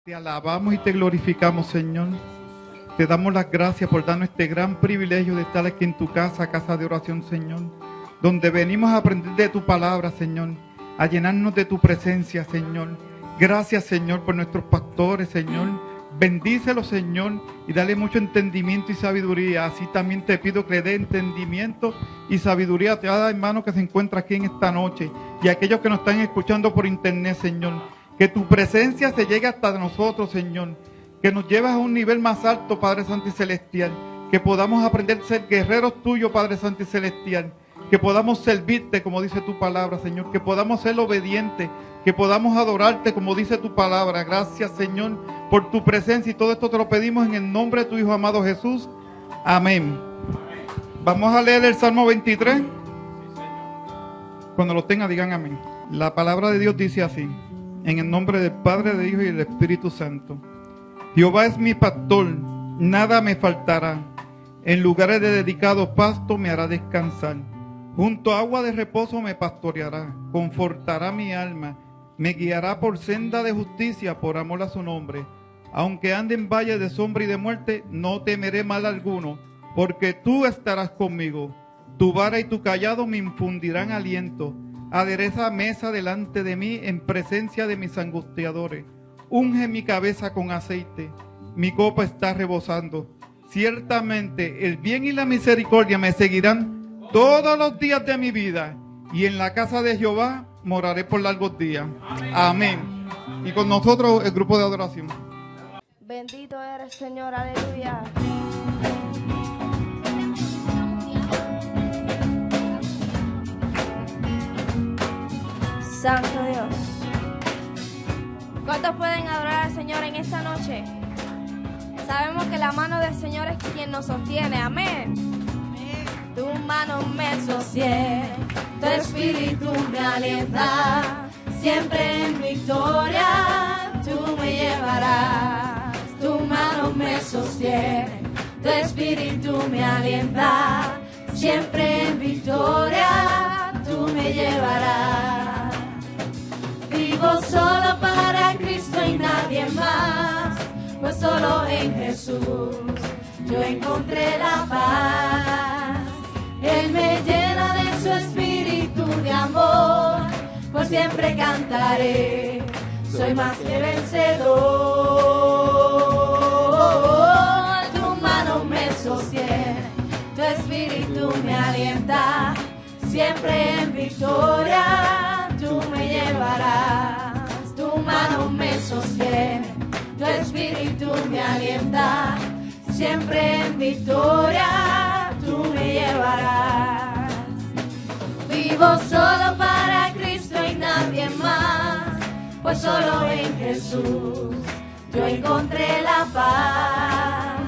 Te alabamos y te glorificamos, Señor. Te damos las gracias por darnos este gran privilegio de estar aquí en tu casa, casa de oración, Señor, donde venimos a aprender de tu palabra, Señor, a llenarnos de tu presencia, Señor. Gracias, Señor, por nuestros pastores, Señor. Bendícelos, Señor, y dale mucho entendimiento y sabiduría. Así también te pido que le dé entendimiento y sabiduría a cada hermano que se encuentra aquí en esta noche y a aquellos que nos están escuchando por internet, Señor. Que tu presencia se llegue hasta nosotros, Señor. Que nos lleves a un nivel más alto, Padre Santo y Celestial. Que podamos aprender a ser guerreros tuyos, Padre Santo y Celestial. Que podamos servirte, como dice tu palabra, Señor. Que podamos ser obedientes. Que podamos adorarte, como dice tu palabra. Gracias, Señor, por tu presencia. Y todo esto te lo pedimos en el nombre de tu Hijo amado Jesús. Amén. Vamos a leer el Salmo 23. Cuando lo tenga, digan amén. La palabra de Dios dice así. En el nombre del Padre, del Hijo y del Espíritu Santo. Jehová es mi pastor, nada me faltará. En lugares de dedicados pastos me hará descansar. Junto a agua de reposo me pastoreará, confortará mi alma. Me guiará por senda de justicia por amor a su nombre. Aunque ande en valle de sombra y de muerte, no temeré mal alguno, porque tú estarás conmigo. Tu vara y tu cayado me infundirán aliento. Adereza mesa delante de mí en presencia de mis angustiadores. Unge mi cabeza con aceite, mi copa está rebosando. Ciertamente el bien y la misericordia me seguirán todos los días de mi vida, y en la casa de Jehová moraré por largos días. Amén. Y con nosotros el grupo de adoración. Bendito eres, Señor, aleluya. Santo Dios. ¿Cuántos pueden adorar al Señor en esta noche? Sabemos que la mano del Señor es quien nos sostiene. Amén. Tu mano me sostiene, tu espíritu me alienta. Siempre en victoria tú me llevarás. Tu mano me sostiene, tu espíritu me alienta. Siempre en victoria tú me llevarás. Vivo solo para Cristo y nadie más, pues solo en Jesús yo encontré la paz. Él me llena de su espíritu de amor, por siempre cantaré, soy más que vencedor. Tu mano me sostiene, tu espíritu me alienta, siempre en victoria tú me llevarás. Tu mano me sostiene, tu espíritu me alienta, siempre en victoria tú me llevarás. Vivo solo para Cristo y nadie más, pues solo en Jesús yo encontré la paz.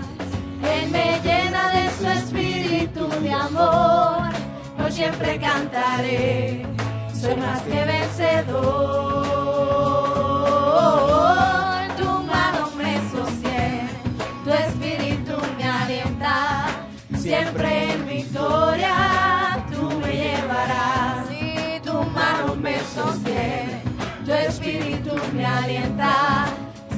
Él me llena de su espíritu de amor, por siempre cantaré, soy más que vencedor. Tu mano me sostiene, tu espíritu me alienta, siempre en victoria tú me llevarás. Sí, tu mano me sostiene, tu espíritu me alienta,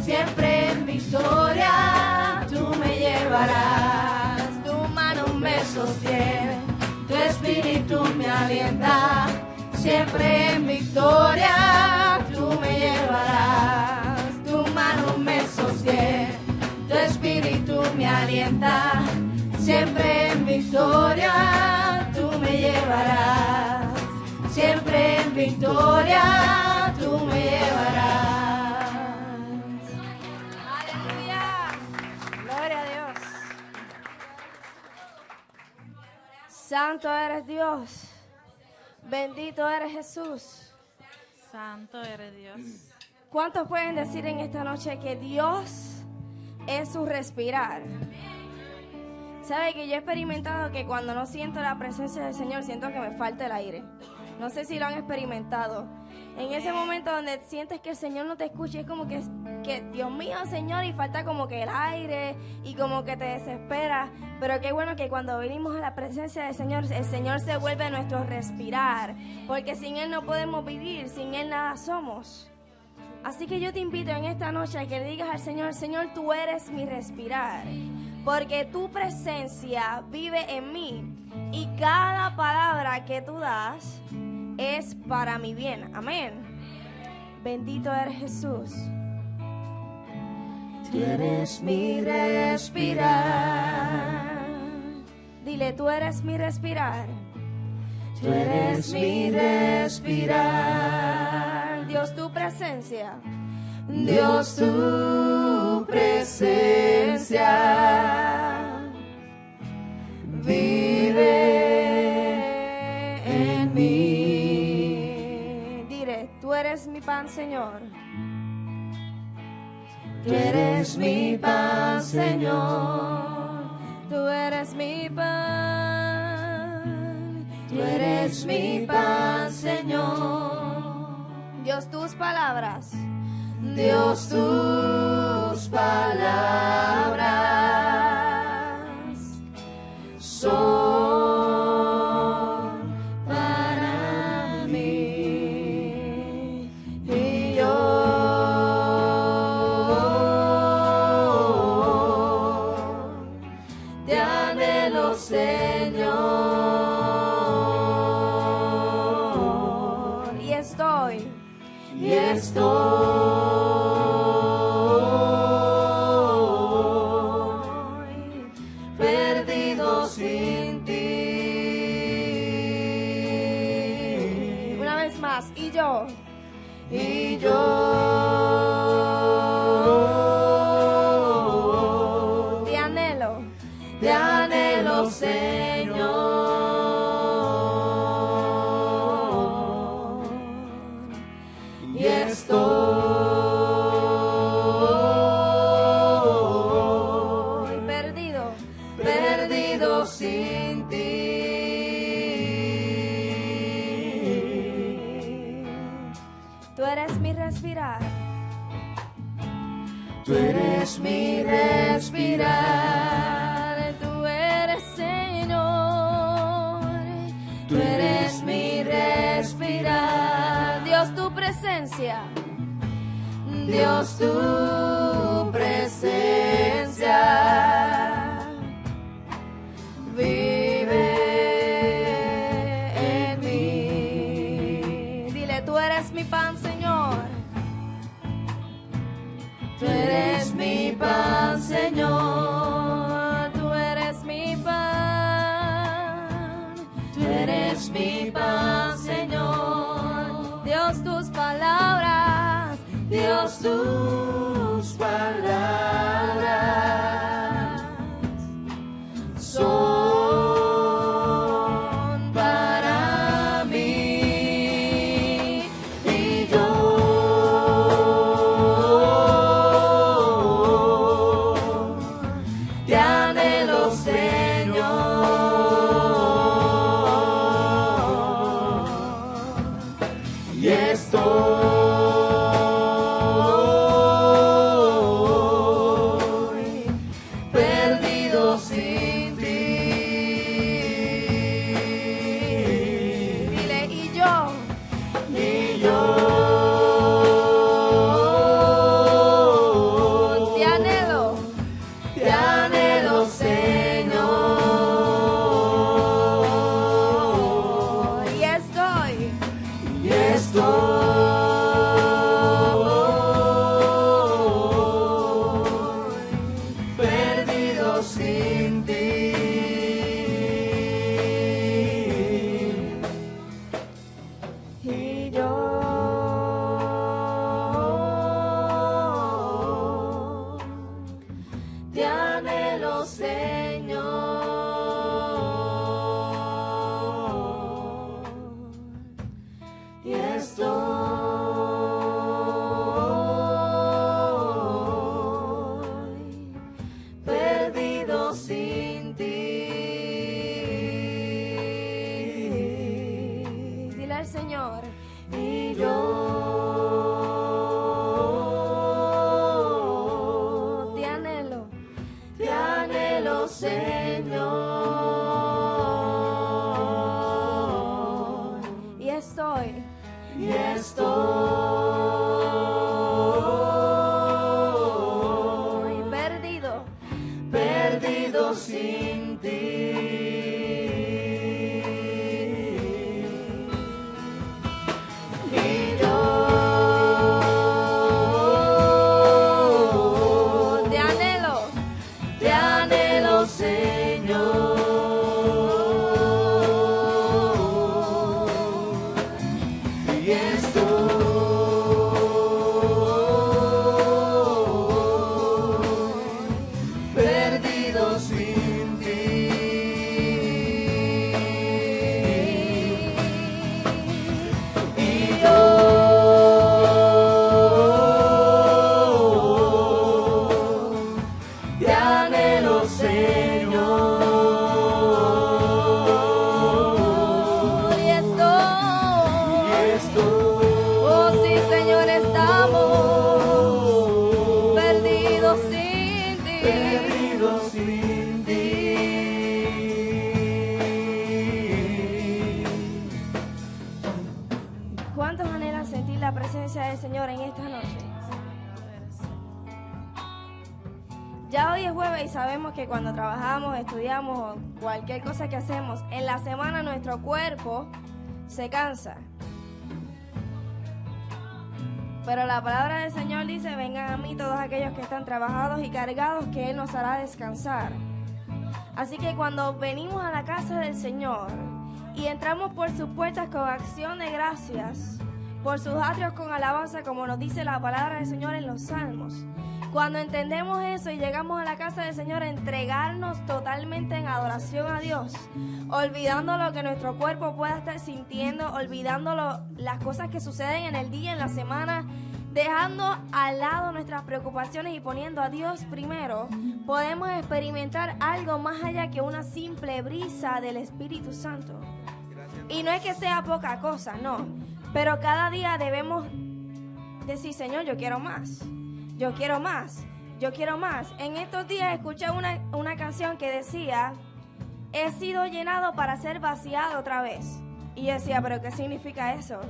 siempre en victoria tú me llevarás. Tu mano me sostiene, tu espíritu me alienta, siempre en victoria tú me llevarás. Tu mano me sostiene, tu espíritu me alienta, siempre en victoria tú me llevarás. Siempre en victoria tú me llevarás. Aleluya. Gloria a Dios. Santo eres Dios. Bendito eres Jesús. Santo eres Dios. ¿Cuántos pueden decir en esta noche que Dios es su respirar? ¿Sabe que yo he experimentado que cuando no siento la presencia del Señor, siento que me falta el aire? No sé si lo han experimentado. En ese momento donde sientes que el Señor no te escucha, es como que Dios mío, Señor, y falta como que el aire y como que te desespera. Pero qué bueno que cuando venimos a la presencia del Señor, el Señor se vuelve nuestro respirar. Porque sin Él no podemos vivir, sin Él nada somos. Así que yo te invito en esta noche a que le digas al Señor, Señor, tú eres mi respirar, porque tu presencia vive en mí y cada palabra que tú das es para mi bien. Amén. Bendito eres Jesús. Tú eres mi respirar. Dile, tú eres mi respirar. Tú eres mi respirar. Dios, tu presencia. Dios, tu presencia vive en mí. Dile, tú eres mi pan, Señor. Tú eres mi pan, Señor. Tú eres mi pan. Tú eres mi pan, Señor. Dios, tus palabras. Dios, tus palabras son para mí. Y yo te anhelo, Señor, y estoy perdido sin ti. Una vez más, y yo te anhelo, Señor, y estoy perdido sin ti. Tú eres mi respirar. Tú eres mi respirar. Tú eres, Señor. Tú eres mi respirar. Dios, tu presencia. Dios, tu presencia vive en mí. Dile, tú eres mi pan, Señor. Tú eres mi pan, Señor. Tú eres mi pan. Tú eres mi pan, Señor. Dios, tus palabras. Dios, tus palabras son para mí. Y yo te anhelo, Señor, y estoy perdido sin ti. Dile, y yo te anhelo, Señor, y estoy perdido sin ti. Y yo te anhelo, Señor, y estoy perdido sin ti. Dile al Señor, y yo te anhelo, Señor, y estoy y sabemos que cuando trabajamos, estudiamos o cualquier cosa que hacemos, en la semana nuestro cuerpo se cansa. Pero la palabra del Señor dice, vengan a mí todos aquellos que están trabajados y cargados, que Él nos hará descansar. Así que cuando venimos a la casa del Señor y entramos por sus puertas con acción de gracias, por sus atrios con alabanza, como nos dice la palabra del Señor en los Salmos, cuando entendemos eso y llegamos a la casa del Señor a entregarnos totalmente en adoración a Dios, olvidando lo que nuestro cuerpo pueda estar sintiendo, olvidando las cosas que suceden en el día, en la semana, dejando al lado nuestras preocupaciones y poniendo a Dios primero, podemos experimentar algo más allá que una simple brisa del Espíritu Santo. Y no es que sea poca cosa, no, pero cada día debemos decir, Señor, yo quiero más. Yo quiero más, yo quiero más. En estos días escuché una canción que decía, he sido llenado para ser vaciado otra vez. Y yo decía, ¿pero qué significa eso?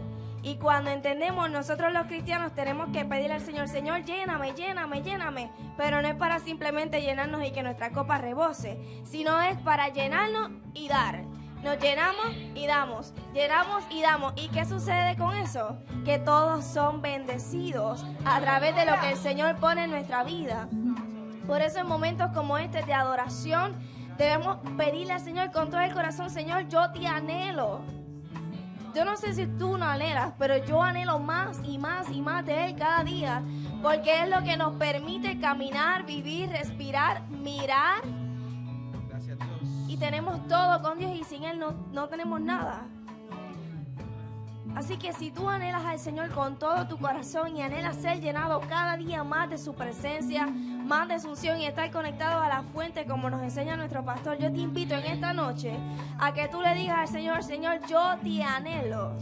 Y cuando entendemos, nosotros los cristianos tenemos que pedirle al Señor, Señor, lléname, lléname, lléname. Pero no es para simplemente llenarnos y que nuestra copa rebose, sino es para llenarnos y dar. Nos llenamos y damos, llenamos y damos. ¿Y qué sucede con eso? Que todos son bendecidos a través de lo que el Señor pone en nuestra vida. Por eso en momentos como este de adoración debemos pedirle al Señor con todo el corazón, Señor, yo te anhelo. Yo no sé si tú no anhelas, pero yo anhelo más y más y más de Él cada día, porque es lo que nos permite caminar, vivir, respirar, mirar. Y tenemos todo con Dios y sin Él no tenemos nada. Así que si tú anhelas al Señor con todo tu corazón y anhelas ser llenado cada día más de su presencia, más de su unción y estar conectado a la fuente como nos enseña nuestro pastor, yo te invito en esta noche a que tú le digas al Señor, Señor, yo te anhelo.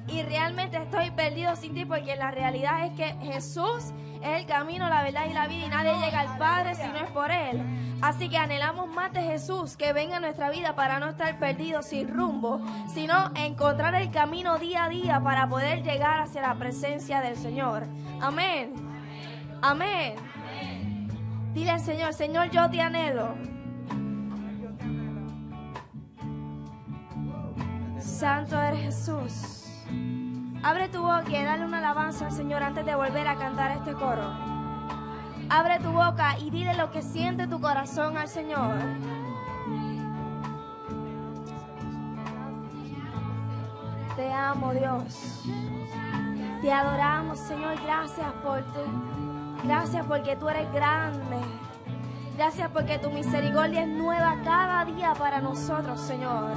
Y realmente estoy perdido sin ti, porque la realidad es que Jesús es el camino, la verdad y la vida, y nadie llega al Padre si no es por Él. Así que anhelamos más de Jesús, que venga a nuestra vida para no estar perdidos sin rumbo, sino encontrar el camino día a día para poder llegar hacia la presencia del Señor. Amén. Amén. Dile al Señor, Señor, yo te anhelo. Santo eres Jesús. Abre tu boca y dale una alabanza al Señor antes de volver a cantar este coro. Abre tu boca y dile lo que siente tu corazón al Señor. Te amo, Dios. Te adoramos, Señor. Gracias por ti. Gracias porque tú eres grande. Gracias porque tu misericordia es nueva cada día para nosotros, Señor.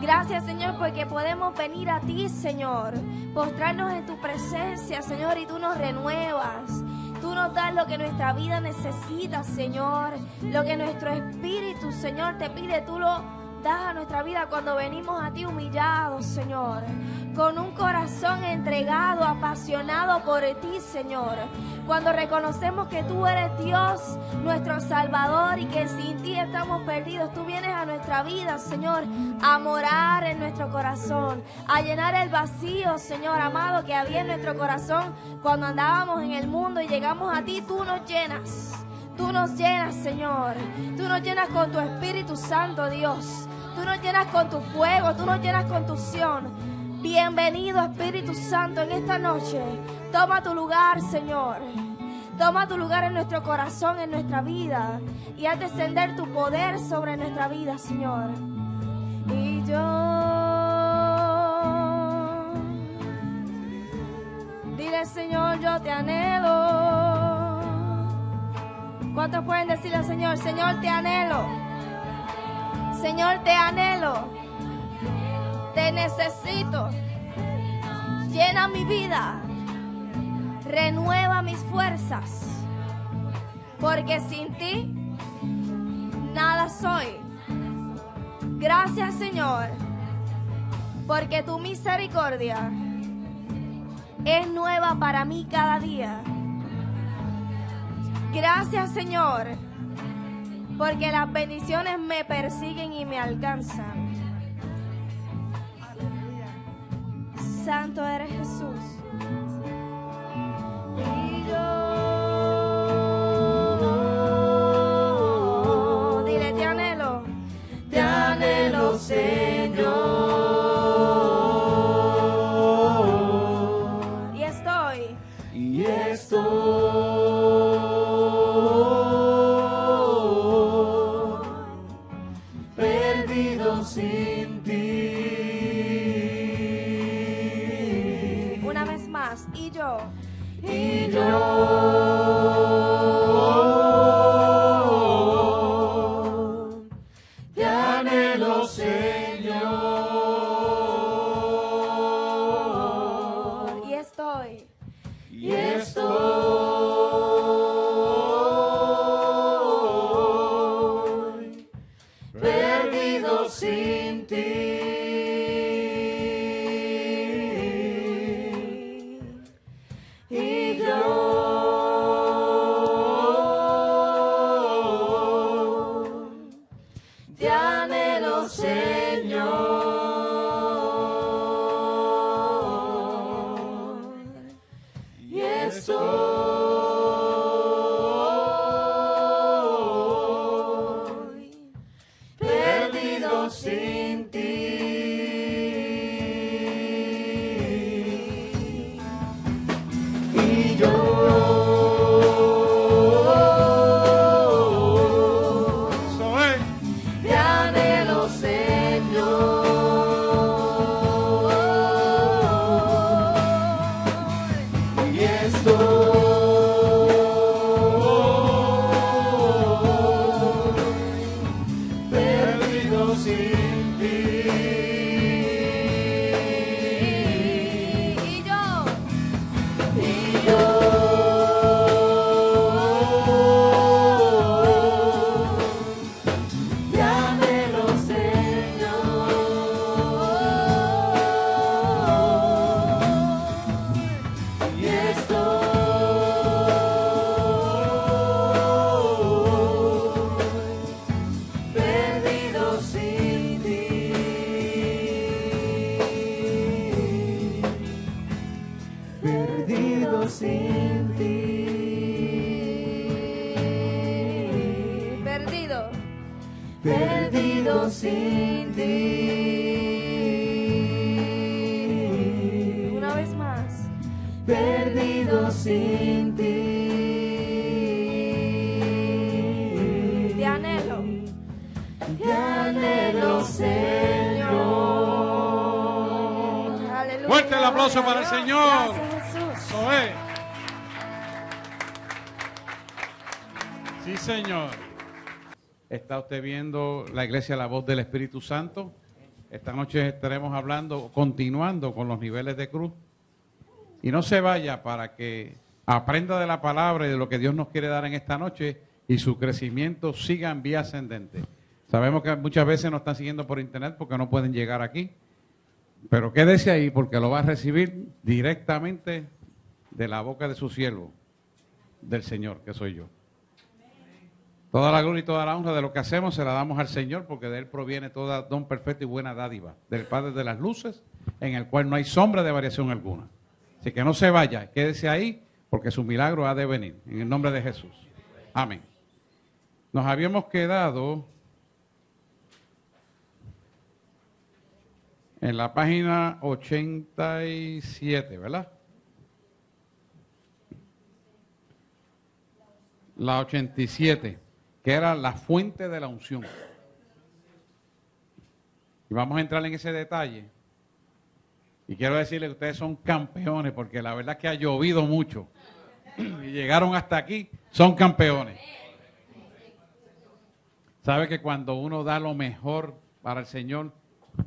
Gracias, Señor, porque podemos venir a ti, Señor, postrarnos en tu presencia, Señor, y tú nos renuevas. Tú nos das lo que nuestra vida necesita, Señor. Lo que nuestro espíritu, Señor, te pide, tú lo das a nuestra vida cuando venimos a ti humillados, Señor. Con un corazón entregado, apasionado por ti, Señor. Cuando reconocemos que tú eres Dios, nuestro Salvador, y que sin ti estamos perdidos, tú vienes a nuestra vida, Señor, a morar en nuestro corazón, a llenar el vacío, Señor amado, que había en nuestro corazón cuando andábamos en el mundo y llegamos a ti. Tú nos llenas. Tú nos llenas, Señor. Tú nos llenas con tu Espíritu Santo, Dios. Tú nos llenas con tu fuego. Tú nos llenas con tu unción. Bienvenido, Espíritu Santo, en esta noche. Toma tu lugar, Señor. Toma tu lugar en nuestro corazón, en nuestra vida. Y haz descender tu poder sobre nuestra vida, Señor. Y yo... Dile, Señor, yo te anhelo. ¿Cuántos pueden decirle al Señor, Señor, te anhelo? Señor, te anhelo. Te necesito. Llena mi vida. Renueva mis fuerzas. Porque sin ti nada soy. Gracias, Señor, porque tu misericordia es nueva para mí cada día. Gracias, Señor, porque las bendiciones me persiguen y me alcanzan. Santo eres Jesús. Y yo perdido sin ti. Una vez más, y yo te anhelo, Señor, y estoy perdido sin ti. Y yo te anhelo, Señor, y estoy perdido sin ti. Y yo Soy. te anhelo, Señor, y estoy perdido sin ti. y yo te anhelo, Señor, y estoy perdido sin ti. Perdido sin ti. perdido. Perdido sin ti. Una vez más, Perdido sin ti. te anhelo, Te anhelo, Señor. aleluya. Fuerte el aplauso para el Señor. Gracias, Jesús. Soy. Sí, Señor. ¿Está usted viendo la iglesia La Voz del Espíritu Santo? Esta noche estaremos hablando, continuando con los niveles de cruz. Y no se vaya para que aprenda de la palabra y de lo que Dios nos quiere dar en esta noche y su crecimiento siga en vía ascendente. Sabemos que muchas veces nos están siguiendo por internet porque no pueden llegar aquí. Pero quédese ahí porque lo va a recibir directamente de la boca de su siervo, del Señor, que soy yo. Toda la gloria y toda la honra de lo que hacemos se la damos al Señor, porque de Él proviene toda don perfecto y buena dádiva, del Padre de las luces, en el cual no hay sombra de variación alguna. Así que no se vaya, quédese ahí, porque su milagro ha de venir, en el nombre de Jesús. Amén. Nos habíamos quedado en la página 87, ¿verdad? La 87, que era la fuente de la unción. Y vamos a entrar en ese detalle. Y quiero decirles que ustedes son campeones, porque la verdad es que ha llovido mucho. Y llegaron hasta aquí, son campeones. ¿Sabe que cuando uno da lo mejor para el Señor,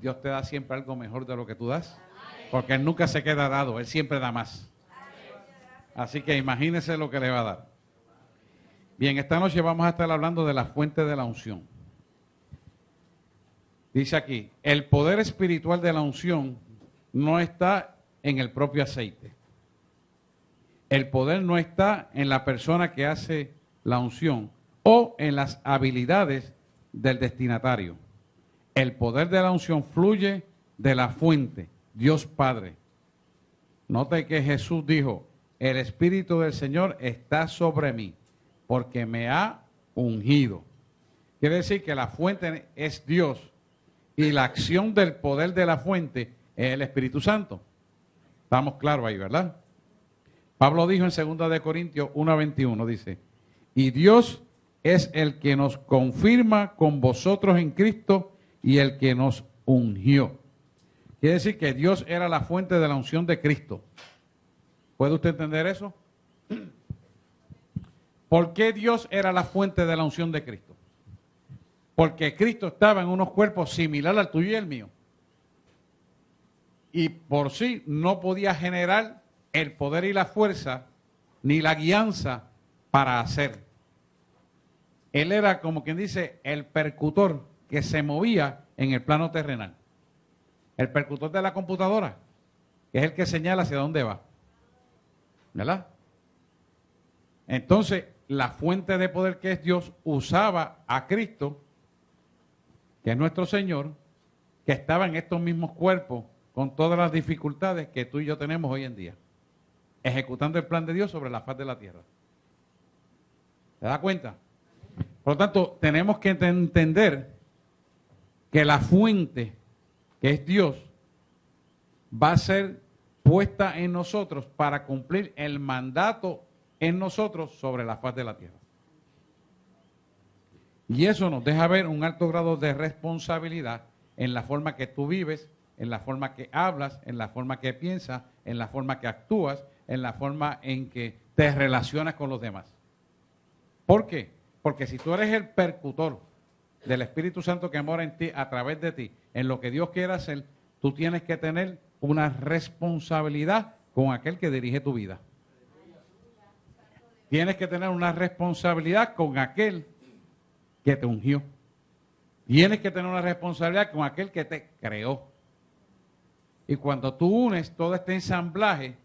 Dios te da siempre algo mejor de lo que tú das? Porque Él nunca se queda dado, Él siempre da más. Así que imagínese lo que le va a dar. Bien, esta noche vamos a estar hablando de la fuente de la unción. Dice aquí, el poder espiritual de la unción no está en el propio aceite. El poder no está en la persona que hace la unción o en las habilidades del destinatario. El poder de la unción fluye de la fuente, Dios Padre. Note que Jesús dijo, el Espíritu del Señor está sobre mí, porque me ha ungido. Quiere decir que la fuente es Dios y la acción del poder de la fuente es el Espíritu Santo. Estamos claros ahí, ¿verdad? Pablo dijo en 2 de Corintios 1:21, dice, y Dios es el que nos confirma con vosotros en Cristo y el que nos ungió. Quiere decir que Dios era la fuente de la unción de Cristo. ¿Puede usted entender eso? ¿Por qué Dios era la fuente de la unción de Cristo? Porque Cristo estaba en unos cuerpos similares al tuyo y el mío. Y por sí no podía generar el poder y la fuerza, ni la guianza para hacer. Él era, como quien dice, el percutor que se movía en el plano terrenal. El percutor de la computadora, que es el que señala hacia dónde va. ¿Verdad? Entonces, la fuente de poder que es Dios usaba a Cristo, que es nuestro Señor, que estaba en estos mismos cuerpos con todas las dificultades que tú y yo tenemos hoy en día, ejecutando el plan de Dios sobre la faz de la tierra. ¿Se da cuenta? Por lo tanto, tenemos que entender que la fuente, que es Dios, va a ser puesta en nosotros para cumplir el mandato en nosotros sobre la faz de la tierra. Y eso nos deja ver un alto grado de responsabilidad en la forma que tú vives, en la forma que hablas, en la forma que piensas, en la forma que actúas, en la forma en que te relacionas con los demás. ¿Por qué? Porque si tú eres el percutor del Espíritu Santo que mora en ti, a través de ti, en lo que Dios quiere hacer, tú tienes que tener una responsabilidad con aquel que dirige tu vida. Tienes que tener una responsabilidad con aquel que te ungió. Tienes que tener una responsabilidad con aquel que te creó. Y cuando tú unes todo este ensamblaje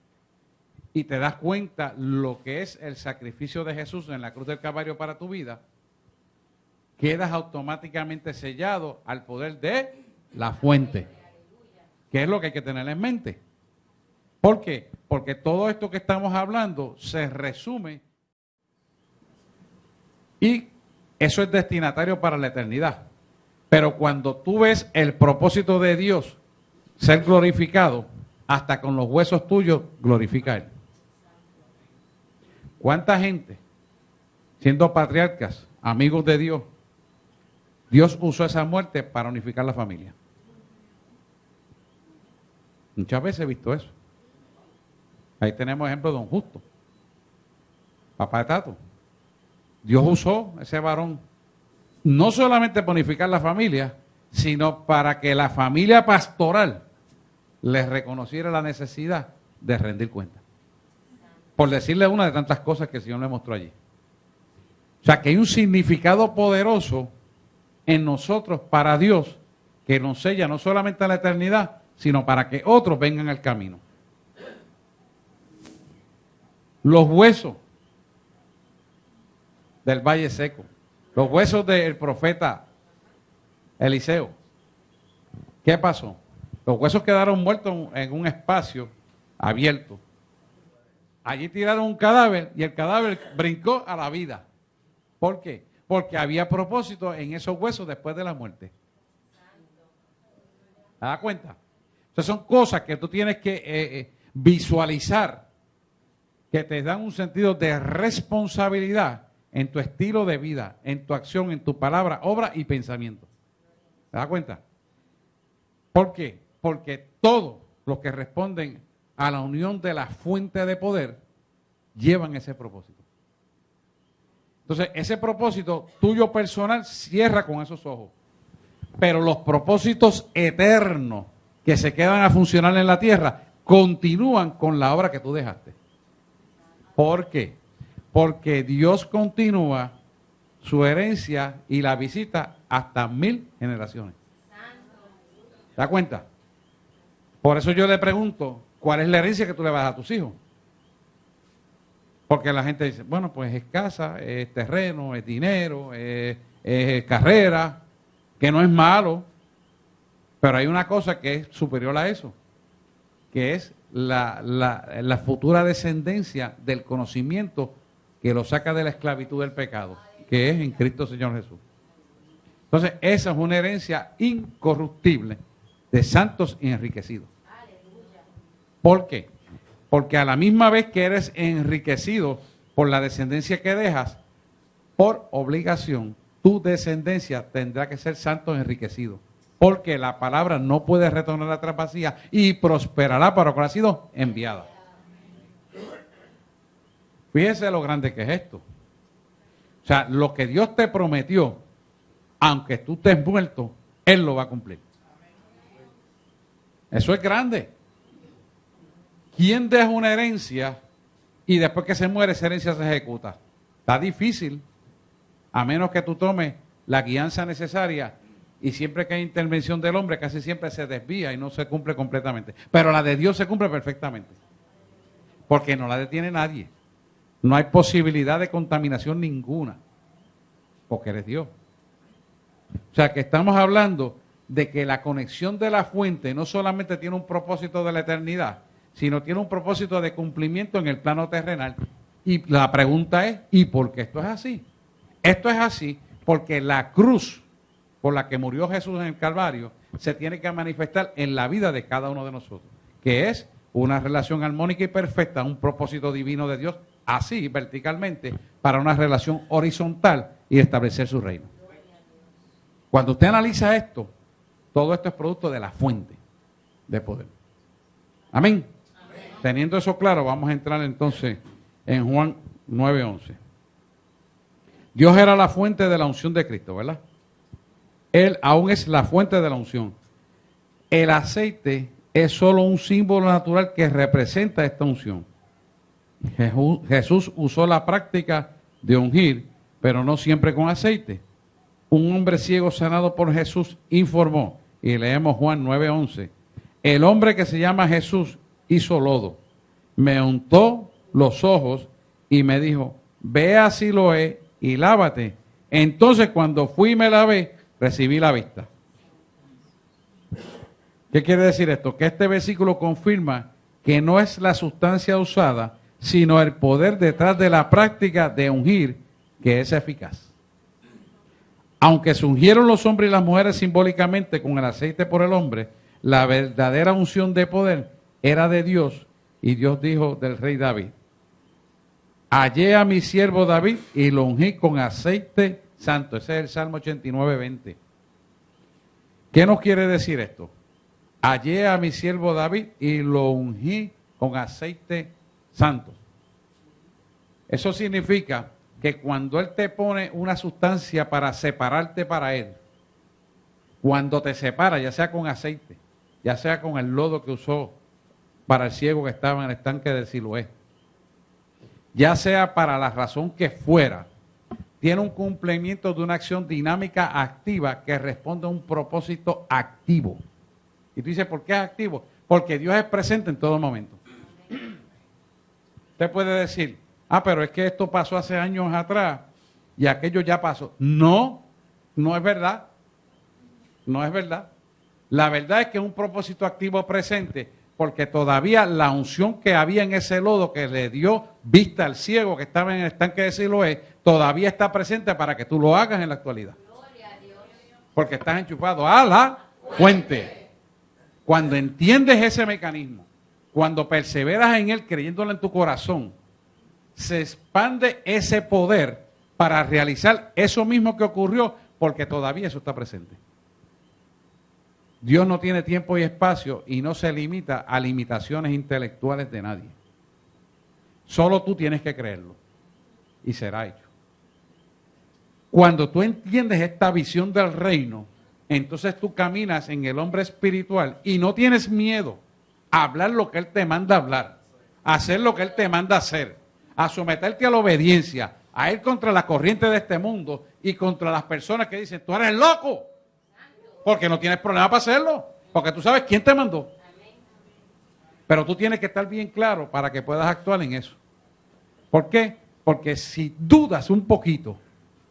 y te das cuenta lo que es el sacrificio de Jesús en la cruz del Calvario para tu vida, quedas automáticamente sellado al poder de la fuente, que es lo que hay que tener en mente. ¿Por qué? Porque todo esto que estamos hablando se resume y eso es destinatario para la eternidad. Pero cuando tú ves el propósito de Dios ser glorificado, hasta con los huesos tuyos glorifica a Él. ¿Cuánta gente, siendo patriarcas, amigos de Dios, Dios usó esa muerte para unificar la familia? Muchas veces he visto eso. Ahí tenemos ejemplo de don Justo, papá de Tato. Dios usó ese varón no solamente para unificar la familia, sino para que la familia pastoral les reconociera la necesidad de rendir cuenta. Por decirle una de tantas cosas que el Señor le mostró allí. O sea, que hay un significado poderoso en nosotros para Dios que nos sella no solamente a la eternidad, sino para que otros vengan al camino. Los huesos del Valle Seco, los huesos del profeta Eliseo. ¿Qué pasó? Los huesos quedaron muertos en un espacio abierto. Allí tiraron un cadáver y el cadáver brincó a la vida. ¿Por qué? Porque había propósito en esos huesos después de la muerte. ¿Te das cuenta? Entonces son cosas que tú tienes que visualizar, que te dan un sentido de responsabilidad en tu estilo de vida, en tu acción, en tu palabra, obra y pensamiento. ¿Te das cuenta? ¿Por qué? Porque todos los que responden a la unión de la fuente de poder llevan ese propósito. Entonces, ese propósito tuyo personal cierra con esos ojos. Pero los propósitos eternos que se quedan a funcionar en la tierra continúan con la obra que tú dejaste. ¿Por qué? Porque Dios continúa su herencia y la visita hasta 1000 generaciones. ¿Te das cuenta? Por eso yo le pregunto, ¿cuál es la herencia que tú le vas a dar a tus hijos? Porque la gente dice, bueno, pues es casa, es terreno, es dinero, es carrera, que no es malo, pero hay una cosa que es superior a eso, que es la futura descendencia del conocimiento que lo saca de la esclavitud del pecado, que es en Cristo Señor Jesús. Entonces, esa es una herencia incorruptible de santos y enriquecidos. ¿Por qué? Porque a la misma vez que eres enriquecido por la descendencia que dejas, por obligación, tu descendencia tendrá que ser santos enriquecidos. porque la palabra no puede retornar atrás vacía y prosperará para lo que ha sido enviada. Fíjese lo grande que es esto. O sea, lo que Dios te prometió, aunque tú estés muerto, Él lo va a cumplir. Eso es grande. ¿Quién deja una herencia y después que se muere esa herencia se ejecuta? Está difícil, a menos que tú tomes la guianza necesaria, y siempre que hay intervención del hombre casi siempre se desvía y no se cumple completamente. Pero la de Dios se cumple perfectamente, porque no la detiene nadie. No hay posibilidad de contaminación ninguna, porque eres Dios. O sea que estamos hablando de que la conexión de la fuente no solamente tiene un propósito de la eternidad, sino tiene un propósito de cumplimiento en el plano terrenal. Y la pregunta es, ¿y por qué esto es así? Esto es así porque la cruz por la que murió Jesús en el Calvario se tiene que manifestar en la vida de cada uno de nosotros, que es una relación armónica y perfecta, un propósito divino de Dios, así verticalmente, para una relación horizontal y establecer su reino. Cuando usted analiza esto, todo esto es producto de la fuente de poder. Amén. Amén. Teniendo eso claro, vamos a entrar entonces en Juan 9:11. Dios era la fuente de la unción de Cristo, ¿verdad? Él aún es la fuente de la unción. El aceite es solo un símbolo natural que representa esta unción. Jesús usó la práctica de ungir, pero no siempre con aceite. Un hombre ciego sanado por Jesús informó, y leemos Juan 9:11, el hombre que se llama Jesús hizo lodo, me untó los ojos y me dijo, ve a Siloé y lávate. Entonces cuando fui y me lavé, recibí la vista. ¿Qué quiere decir esto? Que este versículo confirma que no es la sustancia usada, sino el poder detrás de la práctica de ungir, que es eficaz. Aunque se ungieron los hombres y las mujeres simbólicamente con el aceite por el hombre, la verdadera unción de poder era de Dios, y Dios dijo del rey David, hallé a mi siervo David y lo ungí con aceite santo. Ese es el Salmo 89:20. ¿Qué nos quiere decir esto? Hallé a mi siervo David y lo ungí con aceite santo. Eso significa que cuando Él te pone una sustancia para separarte para Él, cuando te separa, ya sea con aceite, ya sea con el lodo que usó para el ciego que estaba en el estanque de Siloé, ya sea para la razón que fuera, tiene un cumplimiento de una acción dinámica activa que responde a un propósito activo. Y tú dices, ¿por qué es activo? Porque Dios es presente en todo momento. Usted puede decir, pero es que esto pasó hace años atrás y aquello ya pasó. No, no es verdad. No es verdad. La verdad es que es un propósito activo presente porque todavía la unción que había en ese lodo que le dio vista al ciego que estaba en el estanque de Siloé, todavía está presente para que tú lo hagas en la actualidad. Porque estás enchufado a la fuente. Cuando entiendes ese mecanismo, cuando perseveras en él creyéndolo en tu corazón, se expande ese poder para realizar eso mismo que ocurrió, porque todavía eso está presente. Dios no tiene tiempo y espacio y no se limita a limitaciones intelectuales de nadie. Solo tú tienes que creerlo y será hecho. Cuando tú entiendes esta visión del reino, entonces tú caminas en el hombre espiritual y no tienes miedo a hablar lo que Él te manda hablar, a hacer lo que Él te manda hacer, a someterte a la obediencia, a ir contra la corriente de este mundo y contra las personas que dicen, tú eres loco, porque no tienes problema para hacerlo, porque tú sabes quién te mandó. Pero tú tienes que estar bien claro para que puedas actuar en eso. ¿Por qué? Porque si dudas un poquito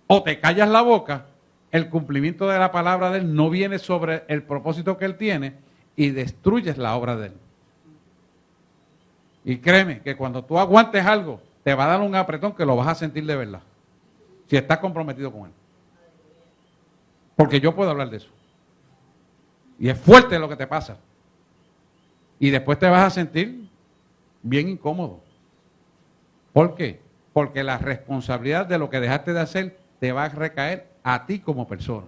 o te callas la boca, el cumplimiento de la palabra de Él no viene sobre el propósito que Él tiene y destruyes la obra de Él. Y créeme que cuando tú aguantes algo, te va a dar un apretón que lo vas a sentir de verdad. Si estás comprometido con Él. Porque yo puedo hablar de eso. Y es fuerte lo que te pasa. Y después te vas a sentir bien incómodo. ¿Por qué? Porque la responsabilidad de lo que dejaste de hacer te va a recaer a ti como persona.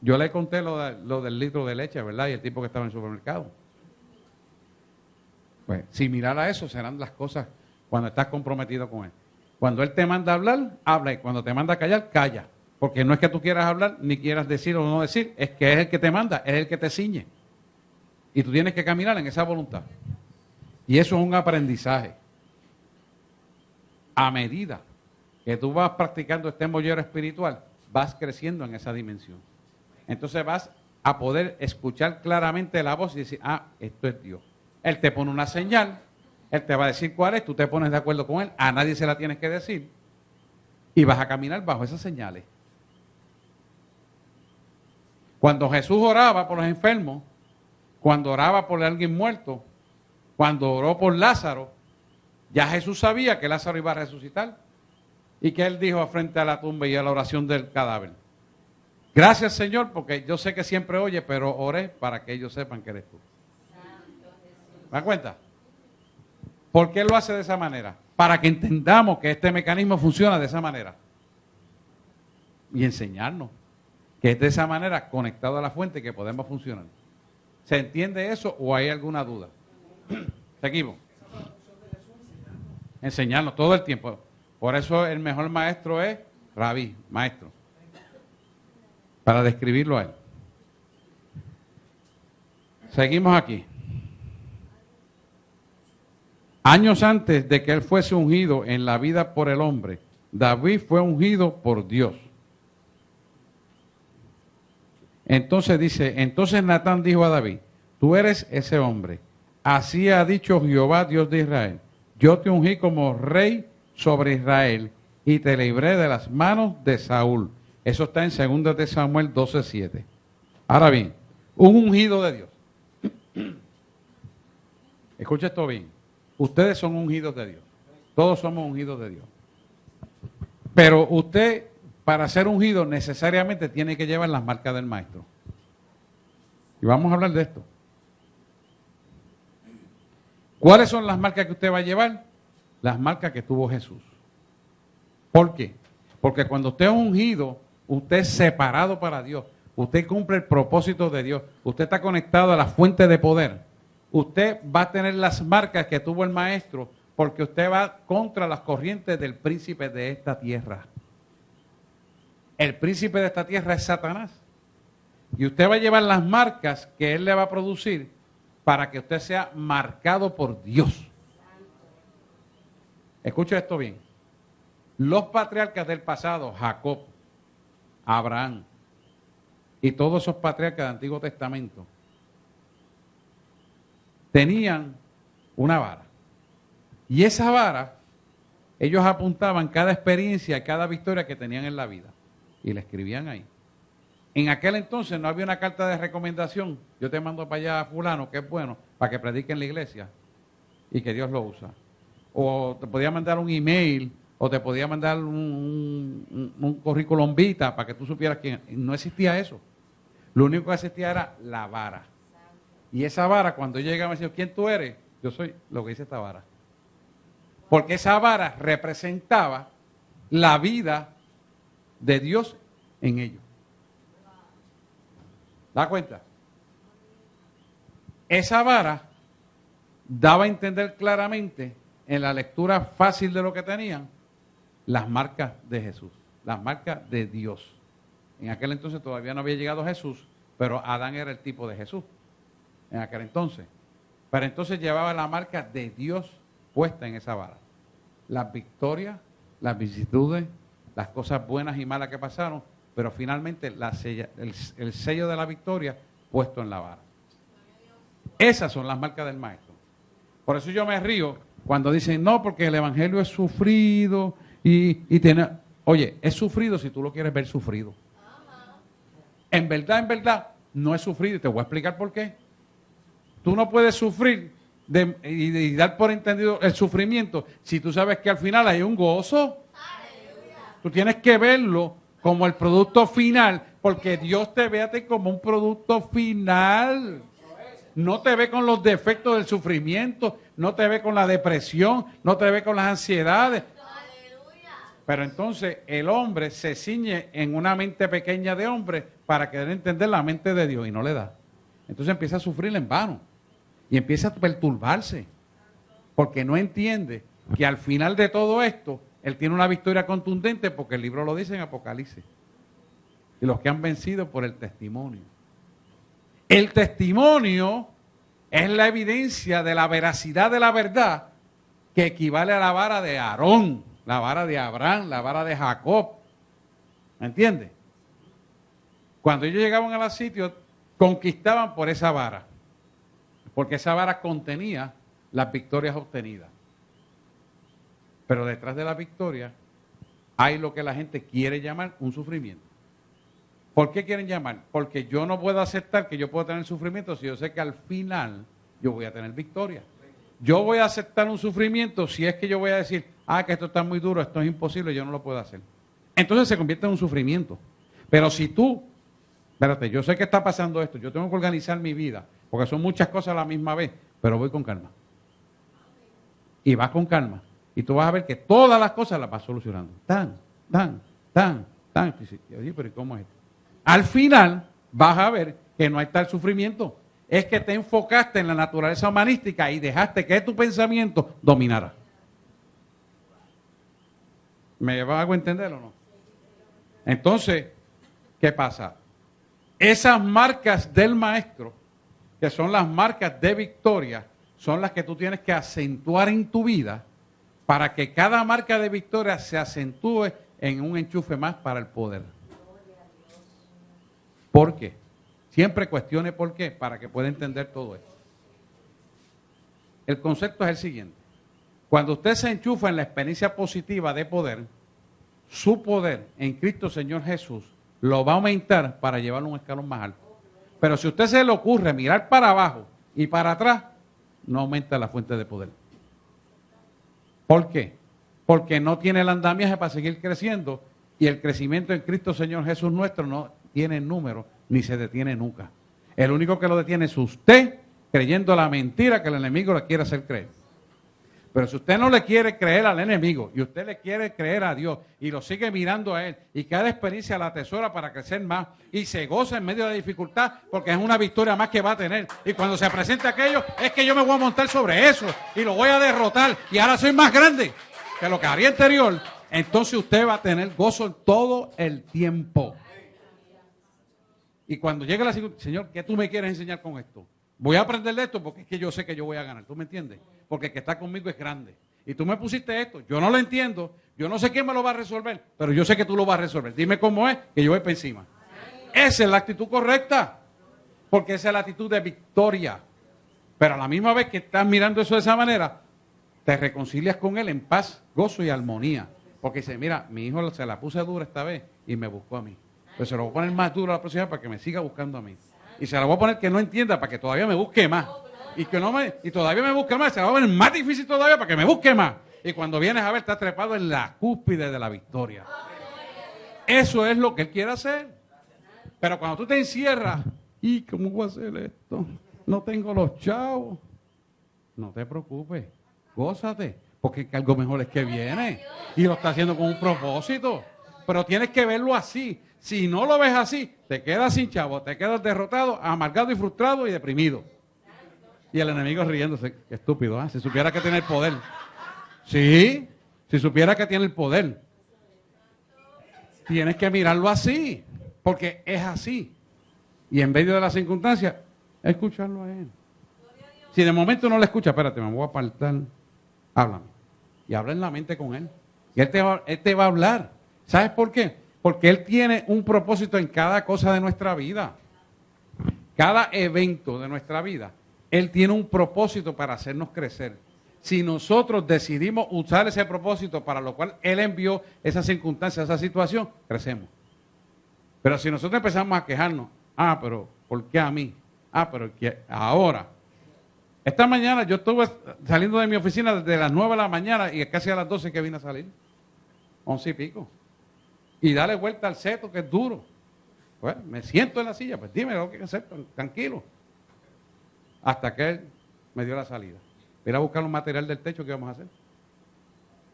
Yo le conté lo del litro de leche, ¿verdad? Y el tipo que estaba en el supermercado. Pues, similar a eso serán las cosas cuando estás comprometido con Él. Cuando Él te manda a hablar, habla. Y cuando te manda a callar, calla. Porque no es que tú quieras hablar, ni quieras decir o no decir. Es que es el que te manda, es el que te ciñe. Y tú tienes que caminar en esa voluntad. Y eso es un aprendizaje. A medida que tú vas practicando este mollero espiritual, vas creciendo en esa dimensión. Entonces vas a poder escuchar claramente la voz y decir, ah, esto es Dios. Él te pone una señal, Él te va a decir cuál es, tú te pones de acuerdo con Él, a nadie se la tienes que decir, y vas a caminar bajo esas señales. Cuando Jesús oraba por los enfermos, cuando oraba por alguien muerto, cuando oró por Lázaro, ya Jesús sabía que Lázaro iba a resucitar. ¿Y que Él dijo frente a la tumba y a la oración del cadáver? Gracias, Señor, porque yo sé que siempre oye, pero oré para que ellos sepan que eres tú. ¿Me das cuenta? ¿Por qué lo hace de esa manera? Para que entendamos que este mecanismo funciona de esa manera. Y enseñarnos que es de esa manera, conectado a la fuente, que podemos funcionar. ¿Se entiende eso o hay alguna duda? Seguimos. Enseñarnos todo el tiempo. Por eso el mejor maestro es Rabí, maestro. Para describirlo a él. Seguimos aquí. Años antes de que él fuese ungido en la vida por el hombre, David fue ungido por Dios. Entonces dice, entonces Natán dijo a David, tú eres ese hombre. Así ha dicho Jehová, Dios de Israel. Yo te ungí como rey sobre Israel y te libré de las manos de Saúl. Eso está en 2 de Samuel 12:7. Ahora bien, un ungido de Dios. Escucha esto bien. Ustedes son ungidos de Dios. Todos somos ungidos de Dios. Pero usted, para ser ungido, necesariamente tiene que llevar las marcas del maestro. Y vamos a hablar de esto. ¿Cuáles son las marcas que usted va a llevar? Las marcas que tuvo Jesús. ¿Por qué? Porque cuando usted es ungido, usted es separado para Dios. Usted cumple el propósito de Dios. Usted está conectado a la fuente de poder. Usted va a tener las marcas que tuvo el maestro porque usted va contra las corrientes del príncipe de esta tierra. El príncipe de esta tierra es Satanás. Y usted va a llevar las marcas que él le va a producir para que usted sea marcado por Dios. Escucha esto bien. Los patriarcas del pasado, Jacob, Abraham y todos esos patriarcas del Antiguo Testamento, tenían una vara. Y esa vara, ellos apuntaban cada experiencia, cada victoria que tenían en la vida. Y la escribían ahí. En aquel entonces no había una carta de recomendación. Yo te mando para allá a fulano, que es bueno, para que predique en la iglesia. Y que Dios lo usa. O te podía mandar un email, o te podía mandar un currículum vitae para que tú supieras quién. No existía eso. Lo único que existía era la vara. Y esa vara, cuando llega me decía, ¿quién tú eres? Yo soy lo que dice esta vara. Porque esa vara representaba la vida de Dios en ellos. ¿Da cuenta? Esa vara daba a entender claramente en la lectura fácil de lo que tenían las marcas de Jesús, las marcas de Dios. En aquel entonces todavía no había llegado Jesús, pero Adán era el tipo de Jesús en aquel entonces. Pero entonces llevaba la marca de Dios puesta en esa vara. Las victorias, las vicisitudes, las cosas buenas y malas que pasaron, pero finalmente el sello de la victoria puesto en la vara. Esas son las marcas del maestro. Por eso yo me río cuando dicen, no, porque el evangelio es sufrido y tiene... Oye, es sufrido si tú lo quieres ver sufrido. En verdad, no es sufrido y te voy a explicar por qué. Tú no puedes sufrir y dar por entendido el sufrimiento si tú sabes que al final hay un gozo. Tú tienes que verlo como el producto final, porque Dios te ve a ti como un producto final. No te ve con los defectos del sufrimiento, no te ve con la depresión, no te ve con las ansiedades. Pero entonces el hombre se ciñe en una mente pequeña de hombre para querer entender la mente de Dios y no le da. Entonces empieza a sufrir en vano y empieza a perturbarse porque no entiende que al final de todo esto él tiene una victoria contundente porque el libro lo dice en Apocalipsis. Y los que han vencido por el testimonio. El testimonio es la evidencia de la veracidad de la verdad que equivale a la vara de Aarón, la vara de Abraham, la vara de Jacob. ¿Me entiendes? Cuando ellos llegaban a los sitios, conquistaban por esa vara. Porque esa vara contenía las victorias obtenidas. Pero detrás de la victoria hay lo que la gente quiere llamar un sufrimiento. ¿Por qué quieren llamar? Porque yo no puedo aceptar que yo pueda tener sufrimiento si yo sé que al final yo voy a tener victoria. Yo voy a aceptar un sufrimiento si es que yo voy a decir, que esto está muy duro, esto es imposible, yo no lo puedo hacer. Entonces se convierte en un sufrimiento. Pero si tú, espérate, yo sé que está pasando esto, yo tengo que organizar mi vida, porque son muchas cosas a la misma vez, pero voy con calma. Y vas con calma. Y tú vas a ver que todas las cosas las vas solucionando. Tan. Oye, pero ¿y cómo es esto? Al final vas a ver que no hay tal sufrimiento. Es que te enfocaste en la naturaleza humanística y dejaste que tu pensamiento dominara. ¿Me hago entender o no? Entonces, ¿qué pasa? Esas marcas del maestro, que son las marcas de victoria, son las que tú tienes que acentuar en tu vida para que cada marca de victoria se acentúe en un enchufe más para el poder. ¿Por qué? Siempre cuestione por qué, para que pueda entender todo esto. El concepto es el siguiente. Cuando usted se enchufa en la experiencia positiva de poder, su poder en Cristo Señor Jesús lo va a aumentar para llevarlo a un escalón más alto. Pero si a usted se le ocurre mirar para abajo y para atrás, no aumenta la fuente de poder. ¿Por qué? Porque no tiene el andamiaje para seguir creciendo y el crecimiento en Cristo Señor Jesús nuestro no tiene número ni se detiene nunca. El único que lo detiene es usted creyendo la mentira que el enemigo le quiere hacer creer. Pero si usted no le quiere creer al enemigo y usted le quiere creer a Dios y lo sigue mirando a Él y cada experiencia la atesora para crecer más y se goza en medio de la dificultad porque es una victoria más que va a tener. Y cuando se presente aquello es que yo me voy a montar sobre eso y lo voy a derrotar y ahora soy más grande que lo que haría anterior. Entonces usted va a tener gozo todo el tiempo. Y cuando llegue la segunda, Señor, ¿qué tú me quieres enseñar con esto? Voy a aprender de esto porque es que yo sé que yo voy a ganar. ¿Tú me entiendes? Porque el que está conmigo es grande. Y tú me pusiste esto. Yo no lo entiendo. Yo no sé quién me lo va a resolver. Pero yo sé que tú lo vas a resolver. Dime cómo es, que yo voy para encima. Esa es la actitud correcta. Porque esa es la actitud de victoria. Pero a la misma vez que estás mirando eso de esa manera, te reconcilias con Él en paz, gozo y armonía. Porque dice, mira, mi hijo se la puse dura esta vez y me buscó a mí. Pero se lo voy a poner más duro la próxima vez para que me siga buscando a mí. Y se la voy a poner que no entienda para que todavía me busque más. Y todavía me busque más, se la va a poner más difícil todavía para que me busque más. Y cuando vienes a ver, está trepado en la cúspide de la victoria. Eso es lo que Él quiere hacer. Pero cuando tú te encierras, ¿y cómo voy a hacer esto? No tengo los chavos. No te preocupes, gózate, porque algo mejor es que viene. Y lo está haciendo con un propósito. Pero tienes que verlo así. Si no lo ves así, te quedas sin chavo, te quedas derrotado, amargado y frustrado y deprimido. Y el enemigo riéndose, qué estúpido, ¿eh? Si supiera que tiene el poder. Sí, si supiera que tiene el poder. Tienes que mirarlo así, porque es así. Y en medio de las circunstancias, escucharlo a Él. Si de momento no le escucha, espérate, me voy a apartar, háblame. Y habla en la mente con Él. Y Él te va a hablar. ¿Sabes por qué? Porque Él tiene un propósito en cada cosa de nuestra vida. Cada evento de nuestra vida, Él tiene un propósito para hacernos crecer. Si nosotros decidimos usar ese propósito para lo cual Él envió esa circunstancia, esa situación, crecemos. Pero si nosotros empezamos a quejarnos, pero ¿por qué a mí? Pero ahora. Esta mañana yo estuve saliendo de mi oficina desde las 9 de la mañana y casi a las 12 que vine a salir. 11 y pico. Y darle vuelta al seto, que es duro. Pues me siento en la silla, pues dime lo que hay que hacer, tranquilo. Hasta que Él me dio la salida. Ir a buscar un material del techo que vamos a hacer.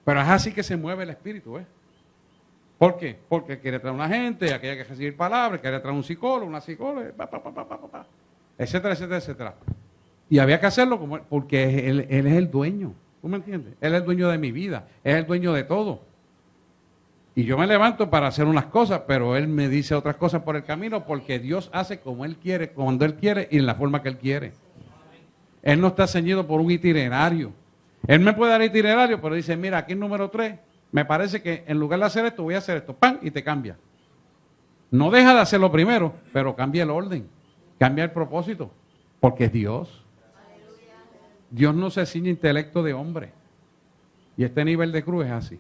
Pero es así que se mueve el espíritu, ¿eh? ¿Por qué? Porque quiere traer una gente, aquella que recibir palabras, quiere traer un psicólogo, una psicóloga, etcétera, etcétera, etcétera. Y había que hacerlo porque él es el dueño. ¿Tú me entiendes? Él es el dueño de mi vida, es el dueño de todo. Y yo me levanto para hacer unas cosas, pero Él me dice otras cosas por el camino, porque Dios hace como Él quiere, cuando Él quiere y en la forma que Él quiere. Él no está ceñido por un itinerario. Él me puede dar itinerario, pero dice, mira, aquí en número 3, me parece que en lugar de hacer esto, voy a hacer esto. ¡Pam! Y te cambia. No deja de hacerlo primero, pero cambia el orden, cambia el propósito, porque es Dios. Dios no se ciñe intelecto de hombre. Y este nivel de cruz es así.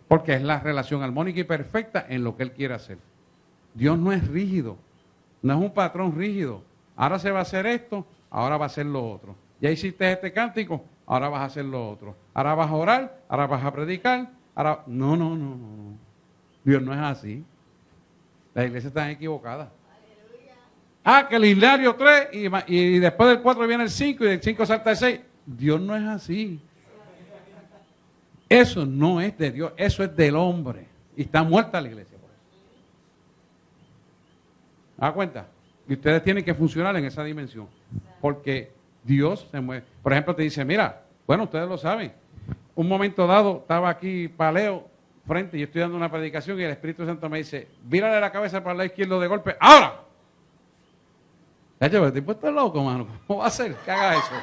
Porque es la relación armónica y perfecta en lo que Él quiere hacer. Dios no es rígido, no es un patrón rígido. Ahora se va a hacer esto, ahora va a hacer lo otro. Ya hiciste este cántico, ahora vas a hacer lo otro. Ahora vas a orar, ahora vas a predicar. Ahora... No. Dios no es así. Las iglesias están equivocadas. Que el lineario 3 y después del 4 viene el 5 y del 5 salta el 6. Dios no es así. Eso no es de Dios, eso es del hombre. Y está muerta la iglesia por eso. ¿Da cuenta? Y ustedes tienen que funcionar en esa dimensión. Porque Dios se mueve. Por ejemplo, te dice, mira, bueno, ustedes lo saben. Un momento dado, estaba aquí Paleo frente, y yo estoy dando una predicación y el Espíritu Santo me dice, vírale la cabeza para el lado izquierdo de golpe, ¡ahora! El tipo está loco, mano. ¿Cómo va a ser que haga eso?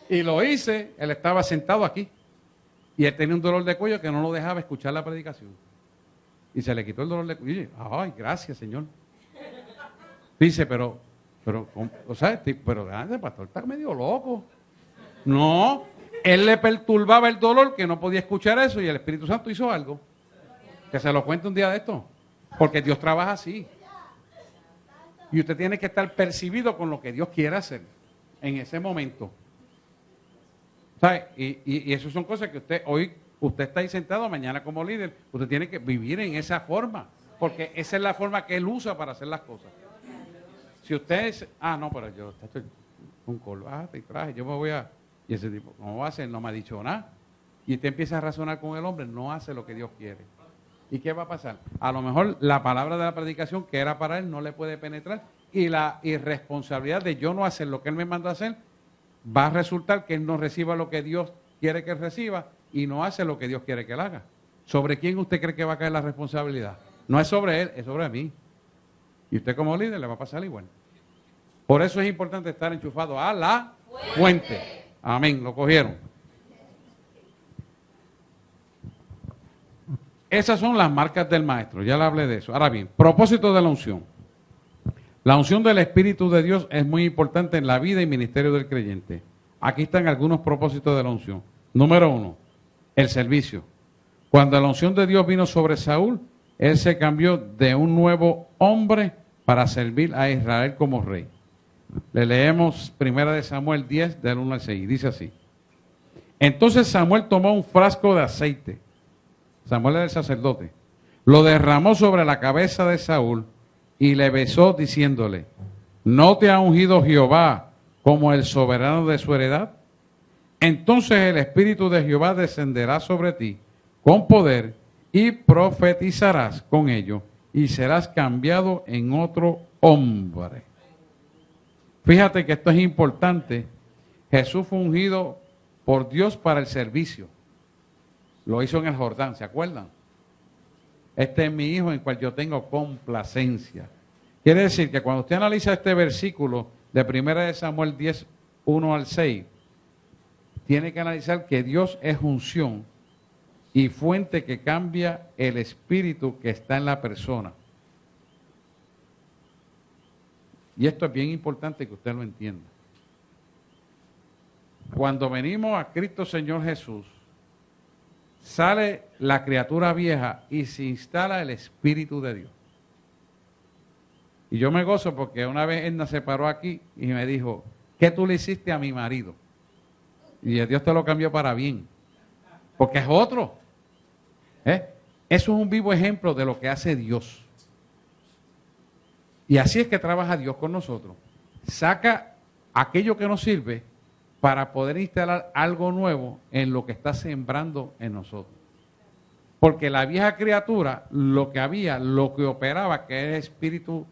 Y lo hice, él estaba sentado aquí. Y él tenía un dolor de cuello que no lo dejaba escuchar la predicación. Y se le quitó el dolor de cuello. Ay, gracias, Señor. Dice, pero, o sea, pero el pastor está medio loco. No, él le perturbaba el dolor que no podía escuchar eso y el Espíritu Santo hizo algo. Que se lo cuente un día de esto. Porque Dios trabaja así. Y usted tiene que estar percibido con lo que Dios quiere hacer en ese momento. ¿Sabe? Y eso son cosas que usted está ahí sentado, mañana como líder, usted tiene que vivir en esa forma. Porque esa es la forma que Él usa para hacer las cosas. Si usted es, no, pero yo estoy con corbata y traje, yo me voy a... Y ese tipo, ¿cómo va a hacer? No me ha dicho nada. Y usted empieza a razonar con el hombre, no hace lo que Dios quiere. ¿Y qué va a pasar? A lo mejor la palabra de la predicación que era para él no le puede penetrar y la irresponsabilidad de yo no hacer lo que Él me mandó a hacer va a resultar que él no reciba lo que Dios quiere que él reciba y no hace lo que Dios quiere que él haga. ¿Sobre quién usted cree que va a caer la responsabilidad? No es sobre él, es sobre mí. Y usted como líder le va a pasar igual. Por eso es importante estar enchufado a la fuente. Amén, lo cogieron. Esas son las marcas del maestro, ya le hablé de eso. Ahora bien, propósito de la unción. La unción del Espíritu de Dios es muy importante en la vida y ministerio del creyente. Aquí están algunos propósitos de la unción. Número 1, el servicio. Cuando la unción de Dios vino sobre Saúl, él se cambió de un nuevo hombre para servir a Israel como rey. Le leemos 1 Samuel 10, del 1 al 6. Dice así. Entonces Samuel tomó un frasco de aceite. Samuel era el sacerdote. Lo derramó sobre la cabeza de Saúl y le besó diciéndole, ¿no te ha ungido Jehová como el soberano de su heredad? Entonces el Espíritu de Jehová descenderá sobre ti con poder y profetizarás con ello y serás cambiado en otro hombre. Fíjate que esto es importante. Jesús fue ungido por Dios para el servicio. Lo hizo en el Jordán, ¿se acuerdan? Este es mi hijo en el cual yo tengo complacencia. Quiere decir que cuando usted analiza este versículo de 1 Samuel 10, 1 al 6, tiene que analizar que Dios es unción y fuente que cambia el espíritu que está en la persona. Y esto es bien importante que usted lo entienda. Cuando venimos a Cristo Señor Jesús, sale la criatura vieja y se instala el Espíritu de Dios. Y yo me gozo porque una vez Edna se paró aquí y me dijo, ¿qué tú le hiciste a mi marido? Y Dios te lo cambió para bien, porque es otro. Eso es un vivo ejemplo de lo que hace Dios. Y así es que trabaja Dios con nosotros. Saca aquello que nos sirve para poder instalar algo nuevo en lo que está sembrando en nosotros. Porque la vieja criatura, lo que operaba, que es espíritu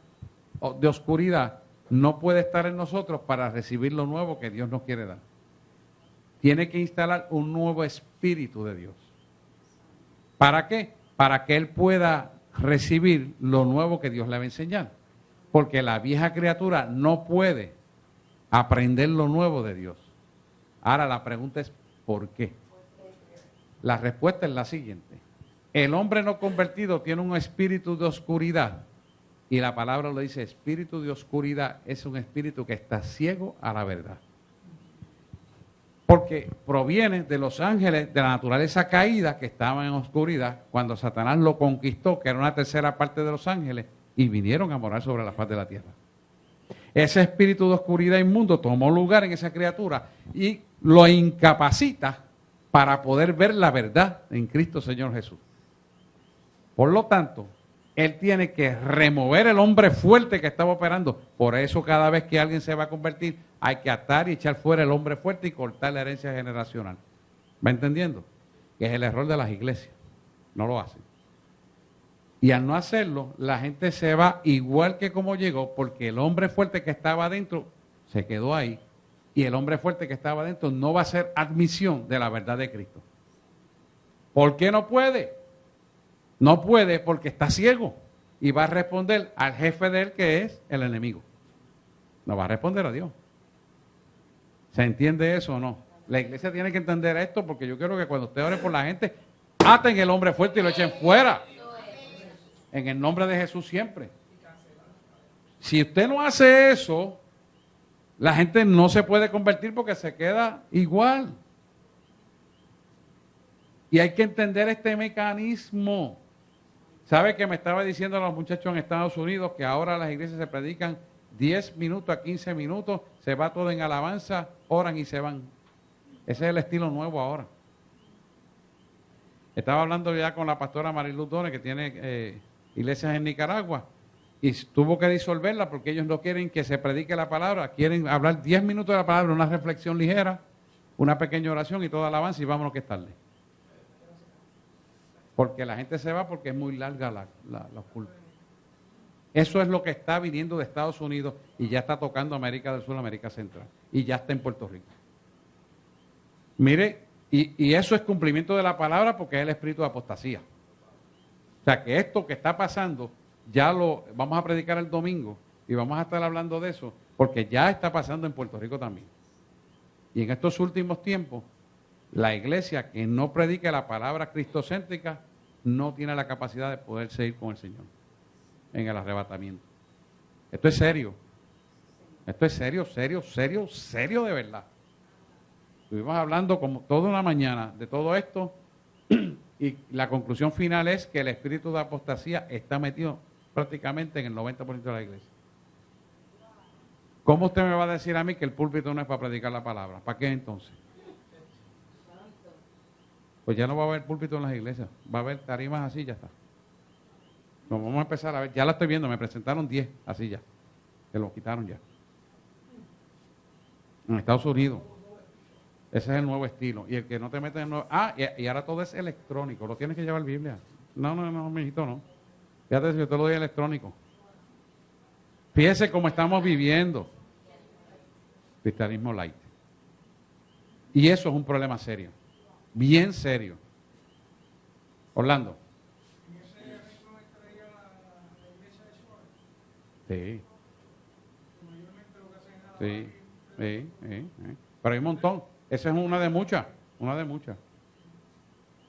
de oscuridad, no puede estar en nosotros para recibir lo nuevo que Dios nos quiere dar. Tiene que instalar un nuevo espíritu de Dios. ¿Para qué? Para que Él pueda recibir lo nuevo que Dios le va a enseñar. Porque la vieja criatura no puede aprender lo nuevo de Dios. Ahora la pregunta es, ¿por qué? La respuesta es la siguiente. El hombre no convertido tiene un espíritu de oscuridad. Y la palabra lo dice, espíritu de oscuridad es un espíritu que está ciego a la verdad. Porque proviene de los ángeles, de la naturaleza caída que estaban en oscuridad, cuando Satanás lo conquistó, que era una tercera parte de los ángeles, y vinieron a morar sobre la faz de la tierra. Ese espíritu de oscuridad inmundo tomó lugar en esa criatura y lo incapacita para poder ver la verdad en Cristo Señor Jesús. Por lo tanto, Él tiene que remover el hombre fuerte que estaba operando. Por eso cada vez que alguien se va a convertir, hay que atar y echar fuera el hombre fuerte y cortar la herencia generacional. ¿Va entendiendo? Que es el error de las iglesias. No lo hacen. Y al no hacerlo, la gente se va igual que como llegó, porque el hombre fuerte que estaba adentro se quedó ahí. Y el hombre fuerte que estaba adentro no va a hacer admisión de la verdad de Cristo. ¿Por qué no puede? No puede porque está ciego y va a responder al jefe de él, que es el enemigo. No va a responder a Dios. ¿Se entiende eso o no? La iglesia tiene que entender esto, porque yo quiero que cuando usted ore por la gente, aten el hombre fuerte y lo echen fuera. En el nombre de Jesús siempre. Si usted no hace eso, la gente no se puede convertir porque se queda igual. Y hay que entender este mecanismo. ¿Sabe que me estaba diciendo a los muchachos en Estados Unidos que ahora las iglesias se predican 10 minutos a 15 minutos, se va todo en alabanza, oran y se van? Ese es el estilo nuevo ahora. Estaba hablando ya con la pastora Mariluz Dones, que tiene iglesias en Nicaragua, y tuvo que disolverla porque ellos no quieren que se predique la palabra, quieren hablar 10 minutos de la palabra, una reflexión ligera, una pequeña oración y toda alabanza y vámonos que es tarde. Porque la gente se va porque es muy larga la culpa. Eso es lo que está viniendo de Estados Unidos y ya está tocando América del Sur, América Central. Y ya está en Puerto Rico. Mire, y eso es cumplimiento de la palabra porque es el espíritu de apostasía. O sea que esto que está pasando, ya lo vamos a predicar el domingo y vamos a estar hablando de eso porque ya está pasando en Puerto Rico también. Y en estos últimos tiempos, la iglesia que no predique la palabra cristocéntrica no tiene la capacidad de poder seguir con el Señor en el arrebatamiento. Esto es serio. Esto es serio, serio, serio, serio de verdad. Estuvimos hablando como toda una mañana de todo esto y la conclusión final es que el espíritu de apostasía está metido prácticamente en el 90% de la iglesia. ¿Cómo usted me va a decir a mí que el púlpito no es para predicar la palabra? ¿Para qué entonces? Pues ya no va a haber púlpito en las iglesias, va a haber tarimas así, ya está. Nos vamos a empezar a ver, ya la estoy viendo, me presentaron 10 así ya, que lo quitaron ya. En Estados Unidos, ese es el nuevo estilo. Y el que no te mete en nuevo, y ahora todo es electrónico, lo tienes que llevar Biblia. No, mijito, no. Fíjate si yo te lo doy electrónico. Fíjese cómo estamos viviendo. Cristianismo light. Y eso es un problema serio. Bien serio. Orlando. Sí. Sí. Pero hay un montón. Esa es una de muchas.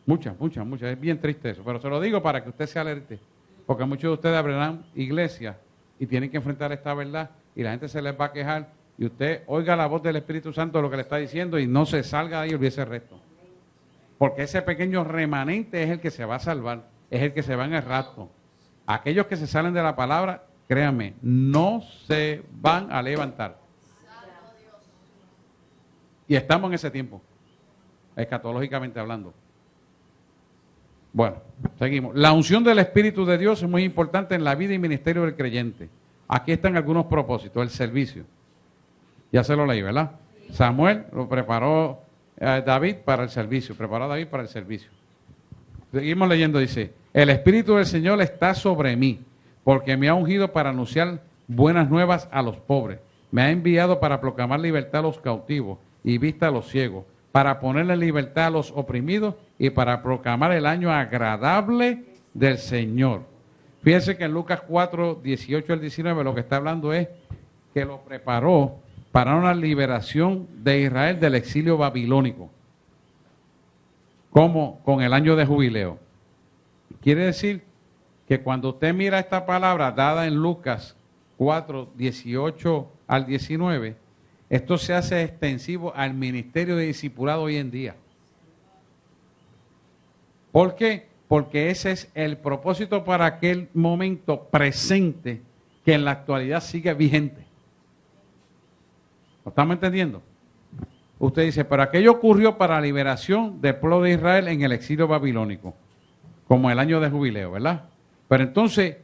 Muchas. Es bien triste eso. Pero se lo digo para que usted se alerte. Porque muchos de ustedes abrirán iglesias y tienen que enfrentar esta verdad y la gente se les va a quejar y usted oiga la voz del Espíritu Santo lo que le está diciendo y no se salga de ahí y olvídese el resto. Porque ese pequeño remanente es el que se va a salvar, es el que se va en el rapto. Aquellos que se salen de la palabra, créanme, no se van a levantar. Y estamos en ese tiempo, escatológicamente hablando. Bueno, seguimos. La unción del Espíritu de Dios es muy importante en la vida y ministerio del creyente. Aquí están algunos propósitos. El servicio. Ya se lo leí, ¿verdad? Samuel lo preparó David para el servicio. Preparó a David para el servicio. Seguimos leyendo, dice, el Espíritu del Señor está sobre mí, porque me ha ungido para anunciar buenas nuevas a los pobres. Me ha enviado para proclamar libertad a los cautivos y vista a los ciegos, para ponerle libertad a los oprimidos y para proclamar el año agradable del Señor. Fíjense que en Lucas 4, 18 al 19 lo que está hablando es que lo preparó para una liberación de Israel del exilio babilónico, como con el año de jubileo. Quiere decir que cuando usted mira esta palabra dada en Lucas 4, 18 al 19, esto se hace extensivo al ministerio de discipulado hoy en día. ¿Por qué? Porque ese es el propósito para aquel momento presente que en la actualidad sigue vigente. ¿Lo estamos entendiendo? Usted dice, pero aquello ocurrió para la liberación del pueblo de Israel en el exilio babilónico, como el año de jubileo, ¿verdad? Pero entonces,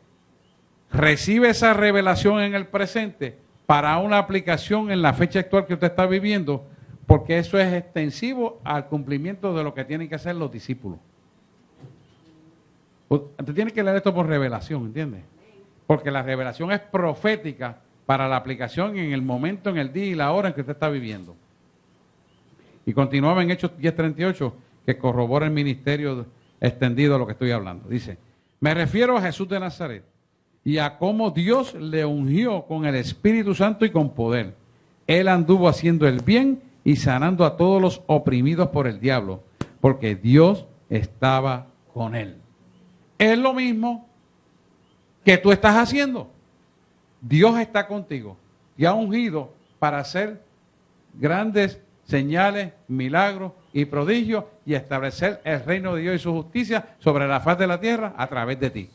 recibe esa revelación en el presente para una aplicación en la fecha actual que usted está viviendo, porque eso es extensivo al cumplimiento de lo que tienen que hacer los discípulos. Usted tiene que leer esto por revelación, ¿entiende? Porque la revelación es profética para la aplicación en el momento, en el día y la hora en que usted está viviendo. Y continuaba en Hechos 10:38, que corrobora el ministerio extendido de lo que estoy hablando. Dice, me refiero a Jesús de Nazaret y a cómo Dios le ungió con el Espíritu Santo y con poder. Él anduvo haciendo el bien y sanando a todos los oprimidos por el diablo, porque Dios estaba con él. Es lo mismo que tú estás haciendo. Dios está contigo y ha ungido para hacer grandes señales, milagros y prodigios y establecer el reino de Dios y su justicia sobre la faz de la tierra a través de ti.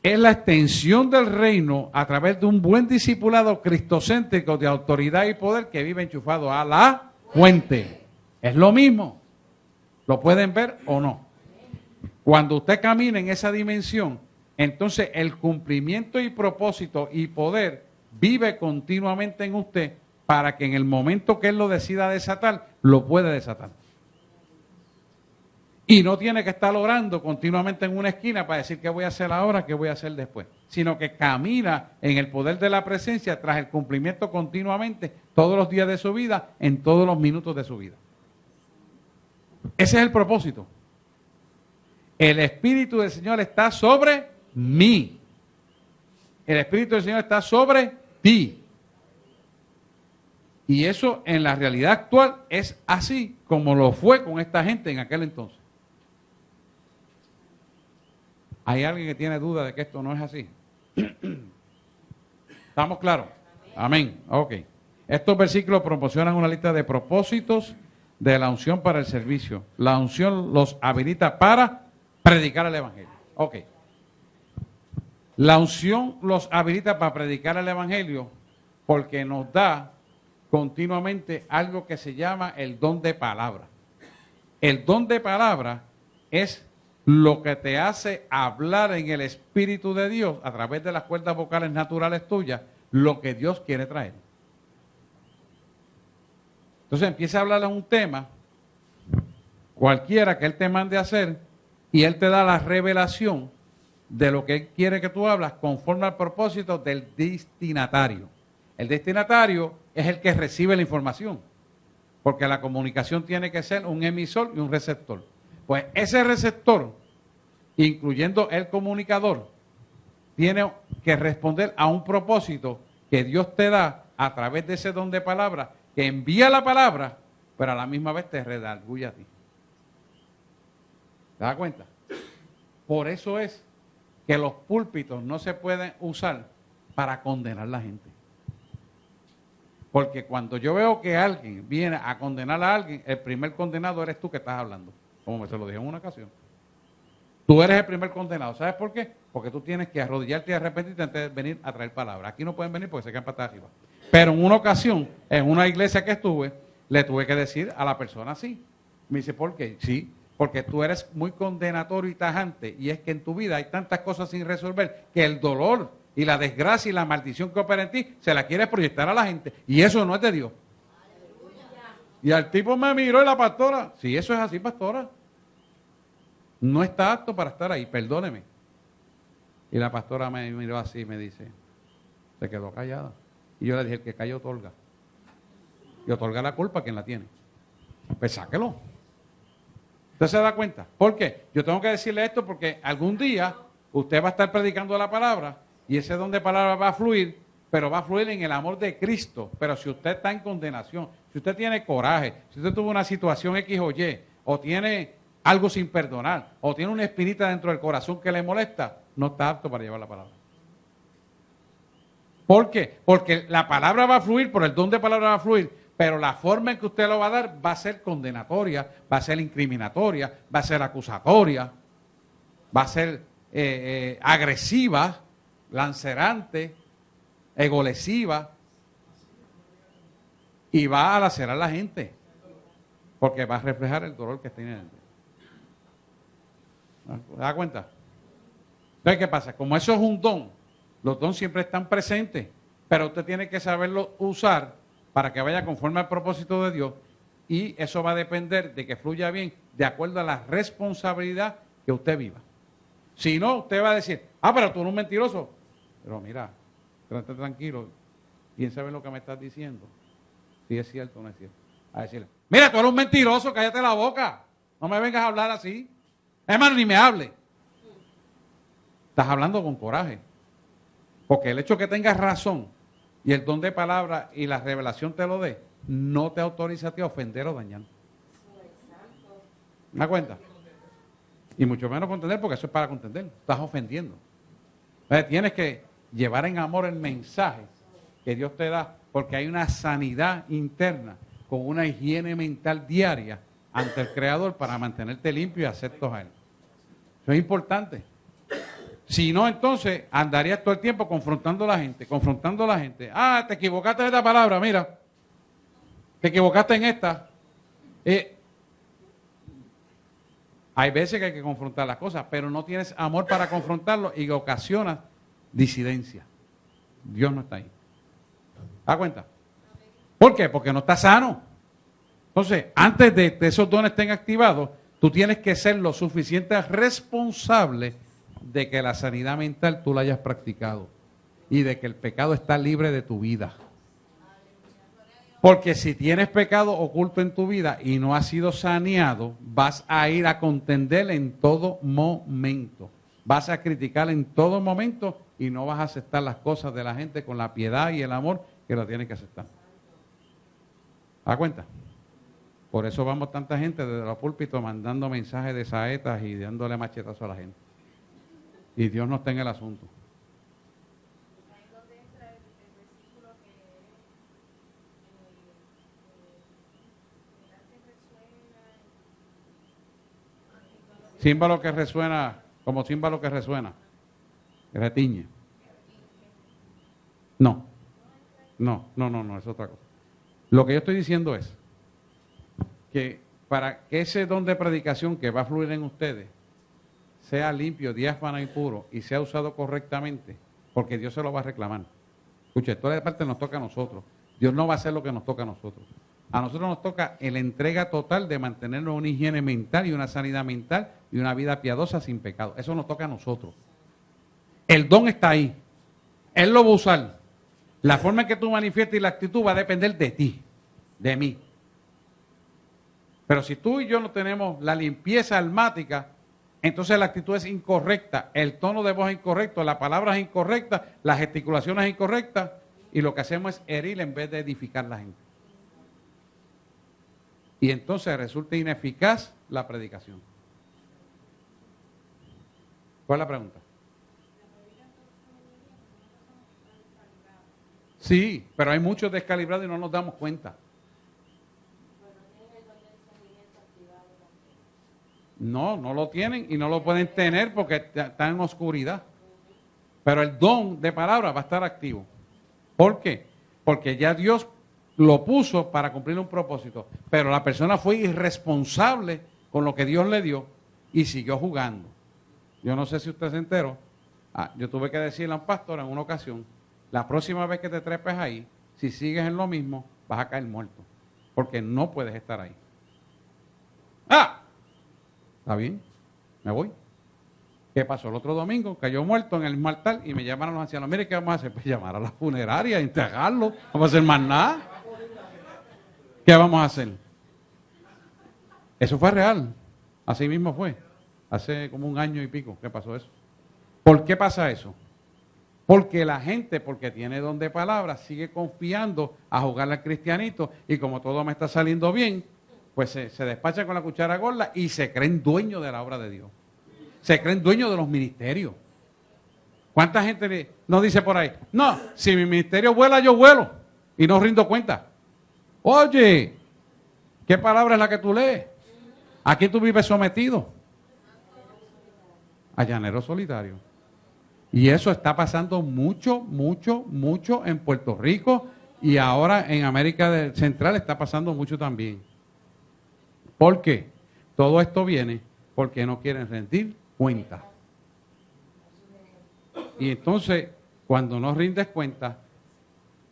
Es la extensión del reino a través de un buen discipulado cristocéntrico de autoridad y poder que vive enchufado a la fuente. Es lo mismo. ¿Lo pueden ver o no? Cuando usted camina en esa dimensión, entonces el cumplimiento y propósito y poder vive continuamente en usted para que en el momento que Él lo decida desatar, lo puede desatar. Y no tiene que estar orando continuamente en una esquina para decir qué voy a hacer ahora, qué voy a hacer después, sino que camina en el poder de la presencia tras el cumplimiento continuamente todos los días de su vida, en todos los minutos de su vida. Ese es el propósito. El Espíritu del Señor está sobre mí. El Espíritu del Señor está sobre ti. Y eso en la realidad actual es así como lo fue con esta gente en aquel entonces. ¿Hay alguien que tiene duda de que esto no es así? ¿Estamos claros? Amén. Ok. Estos versículos proporcionan una lista de propósitos de la unción para el servicio. La unción los habilita para predicar el Evangelio. Ok. La unción los habilita para predicar el Evangelio porque nos da continuamente algo que se llama el don de palabra. El don de palabra es lo que te hace hablar en el Espíritu de Dios a través de las cuerdas vocales naturales tuyas, lo que Dios quiere traer. Entonces empieza a hablar de un tema, cualquiera que Él te mande a hacer, y Él te da la revelación de lo que Él quiere que tú hablas conforme al propósito del destinatario. El destinatario es el que recibe la información, porque la comunicación tiene que ser un emisor y un receptor. Pues ese receptor, incluyendo el comunicador, tiene que responder a un propósito que Dios te da a través de ese don de palabra, que envía la palabra, pero a la misma vez te redarguye a ti. ¿Te das cuenta? Por eso es que los púlpitos no se pueden usar para condenar a la gente. Porque cuando yo veo que alguien viene a condenar a alguien, el primer condenado eres tú que estás hablando. Como me se lo dije en una ocasión. Tú eres el primer condenado. ¿Sabes por qué? Porque tú tienes que arrodillarte y arrepentirte antes de venir a traer palabra. Aquí no pueden venir porque se quedan patas arriba. Pero en una ocasión, en una iglesia que estuve, le tuve que decir a la persona así. Me dice, ¿por qué? Sí, porque tú eres muy condenatorio y tajante. Y es que en tu vida hay tantas cosas sin resolver que el dolor y la desgracia y la maldición que opera en ti se la quieres proyectar a la gente. Y eso no es de Dios. Y al tipo me miró y la pastora, sí, eso es así, pastora. No está apto para estar ahí, perdóneme. Y la pastora me miró así y me dice, se quedó callada. Y yo le dije, el que calla otorga. Y otorga la culpa a quien la tiene. Pues sáquelo. ¿Usted se da cuenta? ¿Por qué? Yo tengo que decirle esto porque algún día usted va a estar predicando la palabra y ese don de palabra va a fluir, pero va a fluir en el amor de Cristo. Pero si usted está en condenación, si usted tiene coraje, si usted tuvo una situación X o Y, o tiene algo sin perdonar, o tiene una espinita dentro del corazón que le molesta, no está apto para llevar la palabra. ¿Por qué? Porque la palabra va a fluir, por el don de palabra va a fluir, pero la forma en que usted lo va a dar va a ser condenatoria, va a ser incriminatoria, va a ser acusatoria, va a ser agresiva, lancerante, egolesiva, y va a lacerar a la gente, porque va a reflejar el dolor que tiene dentro. ¿Se da cuenta? Entonces, ¿qué pasa? Como eso es un don, los dones siempre están presentes, pero usted tiene que saberlo usar para que vaya conforme al propósito de Dios, y eso va a depender de que fluya bien de acuerdo a la responsabilidad que usted viva. Si no, usted va a decir, pero tú eres un mentiroso. Pero mira, estate tranquilo, piensa en lo que me estás diciendo. Si es cierto o no es cierto. A decirle, mira, tú eres un mentiroso, cállate la boca. No me vengas a hablar así. Hermano, ni me hable. Estás hablando con coraje. Porque el hecho que tengas razón y el don de palabra y la revelación te lo dé, no te autoriza a ti a ofender o dañar. ¿Me das cuenta? Y mucho menos contender, porque eso es para contender. Estás ofendiendo. Entonces tienes que llevar en amor el mensaje que Dios te da, porque hay una sanidad interna con una higiene mental diaria ante el Creador para mantenerte limpio y aceptos a Él. Eso es importante. Si no, entonces andarías todo el tiempo confrontando a la gente, te equivocaste en esta palabra, mira. Te equivocaste en esta. Hay veces que hay que confrontar las cosas, pero no tienes amor para confrontarlo y ocasionas disidencia. Dios no está ahí. ¿Te das cuenta? ¿Por qué? Porque no está sano. Entonces, antes de que esos dones estén activados, tú tienes que ser lo suficiente responsable de que la sanidad mental tú la hayas practicado y de que el pecado está libre de tu vida. Porque si tienes pecado oculto en tu vida y no has sido saneado, vas a ir a contender en todo momento. Vas a criticar en todo momento y no vas a aceptar las cosas de la gente con la piedad y el amor que lo tienes que aceptar. ¿Da cuenta? Por eso vamos tanta gente desde los púlpitos mandando mensajes de saetas y dándole machetazos a la gente. Y Dios no está en el asunto. Címbalo que resuena, como címbalo que resuena, que retiñe. No, es otra cosa. Lo que yo estoy diciendo es que para que ese don de predicación que va a fluir en ustedes sea limpio, diáfano y puro y sea usado correctamente, porque Dios se lo va a reclamar. Escuche, toda la parte nos toca a nosotros. Dios no va a hacer lo que nos toca a nosotros. A nosotros nos toca la entrega total de mantenernos una higiene mental y una sanidad mental y una vida piadosa sin pecado. Eso nos toca a nosotros. El don está ahí. Él lo va a usar. La forma en que tú manifiestas y la actitud va a depender de ti, de mí. Pero si tú y yo no tenemos la limpieza almática, entonces la actitud es incorrecta, el tono de voz es incorrecto, la palabra es incorrecta, la gesticulación es incorrecta y lo que hacemos es herir en vez de edificar a la gente. Y entonces resulta ineficaz la predicación. ¿Cuál es la pregunta? Sí, pero hay muchos descalibrados y no nos damos cuenta. No lo tienen y no lo pueden tener porque están en oscuridad. Pero el don de palabra va a estar activo. ¿Por qué? Porque ya Dios lo puso para cumplir un propósito. Pero la persona fue irresponsable con lo que Dios le dio y siguió jugando. Yo no sé si usted se enteró. Yo tuve que decirle a un pastor en una ocasión, la próxima vez que te trepes ahí, si sigues en lo mismo, vas a caer muerto. Porque no puedes estar ahí. ¿Está bien? me voy. ¿Qué pasó? El otro domingo cayó muerto en el mismo altar y me llamaron los ancianos. Mire, ¿qué vamos a hacer? Pues llamar a la funeraria, entregarlo. No vamos a hacer más nada. ¿Qué vamos a hacer? Eso fue real. Así mismo fue. Hace como 1 año y pico que pasó eso. ¿Por qué pasa eso? Porque la gente, porque tiene don de palabra, sigue confiando a jugarle al cristianito y como todo me está saliendo bien, pues se despacha con la cuchara gorda y se creen dueños de la obra de Dios. Se creen dueños de los ministerios. ¿Cuánta gente no dice por ahí? No, si mi ministerio vuela, yo vuelo y no rindo cuenta. Oye, ¿qué palabra es la que tú lees? ¿A quién tú vives sometido? A llanero solitario. Y eso está pasando mucho en Puerto Rico y ahora en América Central está pasando mucho también. ¿Por qué? Todo esto viene porque no quieren rendir cuenta. Y entonces, cuando no rindes cuenta,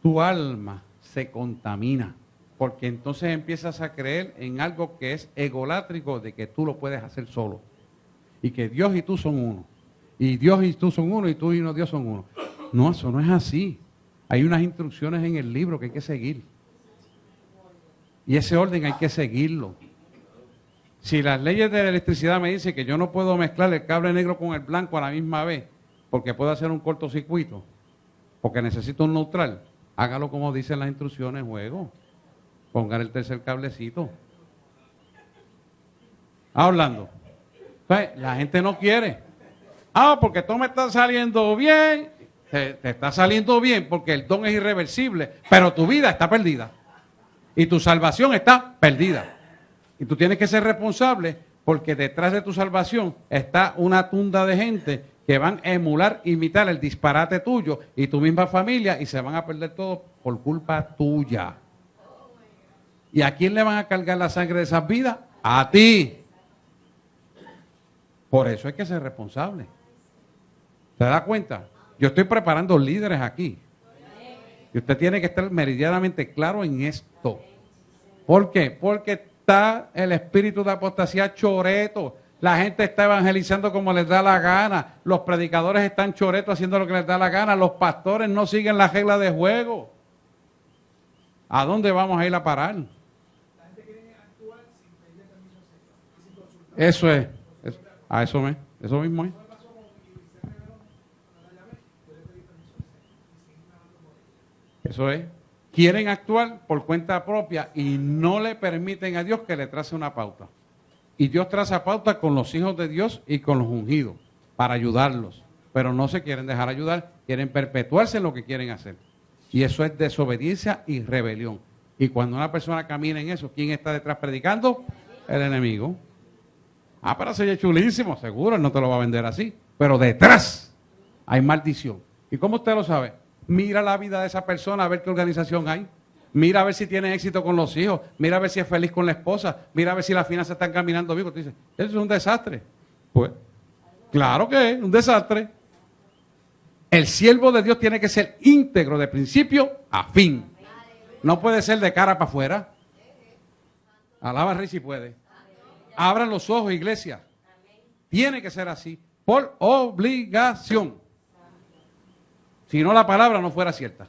tu alma se contamina. Porque entonces empiezas a creer en algo que es egolátrico, de que tú lo puedes hacer solo. Y que Dios y tú son uno. Y Dios y tú son uno, y tú y no Dios son uno. No, eso no es así. Hay unas instrucciones en el libro que hay que seguir. Y ese orden hay que seguirlo. Si las leyes de la electricidad me dicen que yo no puedo mezclar el cable negro con el blanco a la misma vez, porque puedo hacer un cortocircuito, porque necesito un neutral, hágalo como dicen las instrucciones, juego. Pongan el tercer cablecito. Hablando. Entonces, la gente no quiere. Porque todo me está saliendo bien. Te está saliendo bien porque el don es irreversible, pero tu vida está perdida. Y tu salvación está perdida. Y tú tienes que ser responsable porque detrás de tu salvación está una tunda de gente que van a emular, imitar el disparate tuyo y tu misma familia y se van a perder todo por culpa tuya. ¿Y a quién le van a cargar la sangre de esas vidas? A ti. Por eso hay que ser responsable. ¿Se da cuenta? Yo estoy preparando líderes aquí. Y usted tiene que estar meridianamente claro en esto. ¿Por qué? Porque está el espíritu de apostasía choreto. La gente está evangelizando como les da la gana. Los predicadores están choretos haciendo lo que les da la gana. Los pastores no siguen la regla de juego. ¿A dónde vamos a ir a parar? Eso es. Eso mismo es. Eso es. Quieren actuar por cuenta propia y no le permiten a Dios que le trace una pauta. Y Dios traza pauta con los hijos de Dios y con los ungidos para ayudarlos. Pero no se quieren dejar ayudar, quieren perpetuarse en lo que quieren hacer. Y eso es desobediencia y rebelión. Y cuando una persona camina en eso, ¿quién está detrás predicando? El enemigo. Pero sería chulísimo, seguro, él no te lo va a vender así. Pero detrás hay maldición. ¿Y cómo usted lo sabe? Mira la vida de esa persona, a ver qué organización hay. Mira a ver si tiene éxito con los hijos. Mira a ver si es feliz con la esposa. Mira a ver si las finanzas están caminando bien. Tú dices, eso es un desastre. Pues, claro que es un desastre. El siervo de Dios tiene que ser íntegro de principio a fin. No puede ser de cara para afuera. Alaba al Rey si puede. Abran los ojos, iglesia. Tiene que ser así, por obligación. Si no, la palabra no fuera cierta.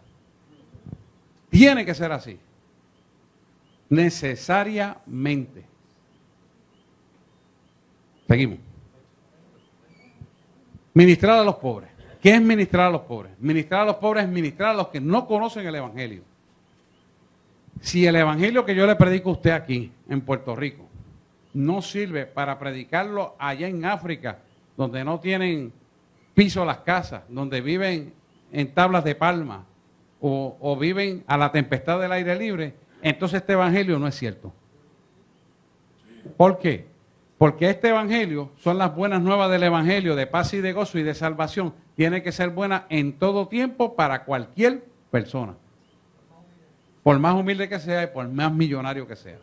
Tiene que ser así. Necesariamente. Seguimos. Ministrar a los pobres. ¿Qué es ministrar a los pobres? Ministrar a los pobres es ministrar a los que no conocen el Evangelio. Si el Evangelio que yo le predico a usted aquí, en Puerto Rico, no sirve para predicarlo allá en África, donde no tienen piso las casas, donde viven en tablas de palma o viven a la tempestad del aire libre, entonces este evangelio no es cierto. ¿Por qué? Porque este evangelio son las buenas nuevas del evangelio de paz y de gozo y de salvación. Tiene que ser buena en todo tiempo para cualquier persona. Por más humilde que sea y por más millonario que sea.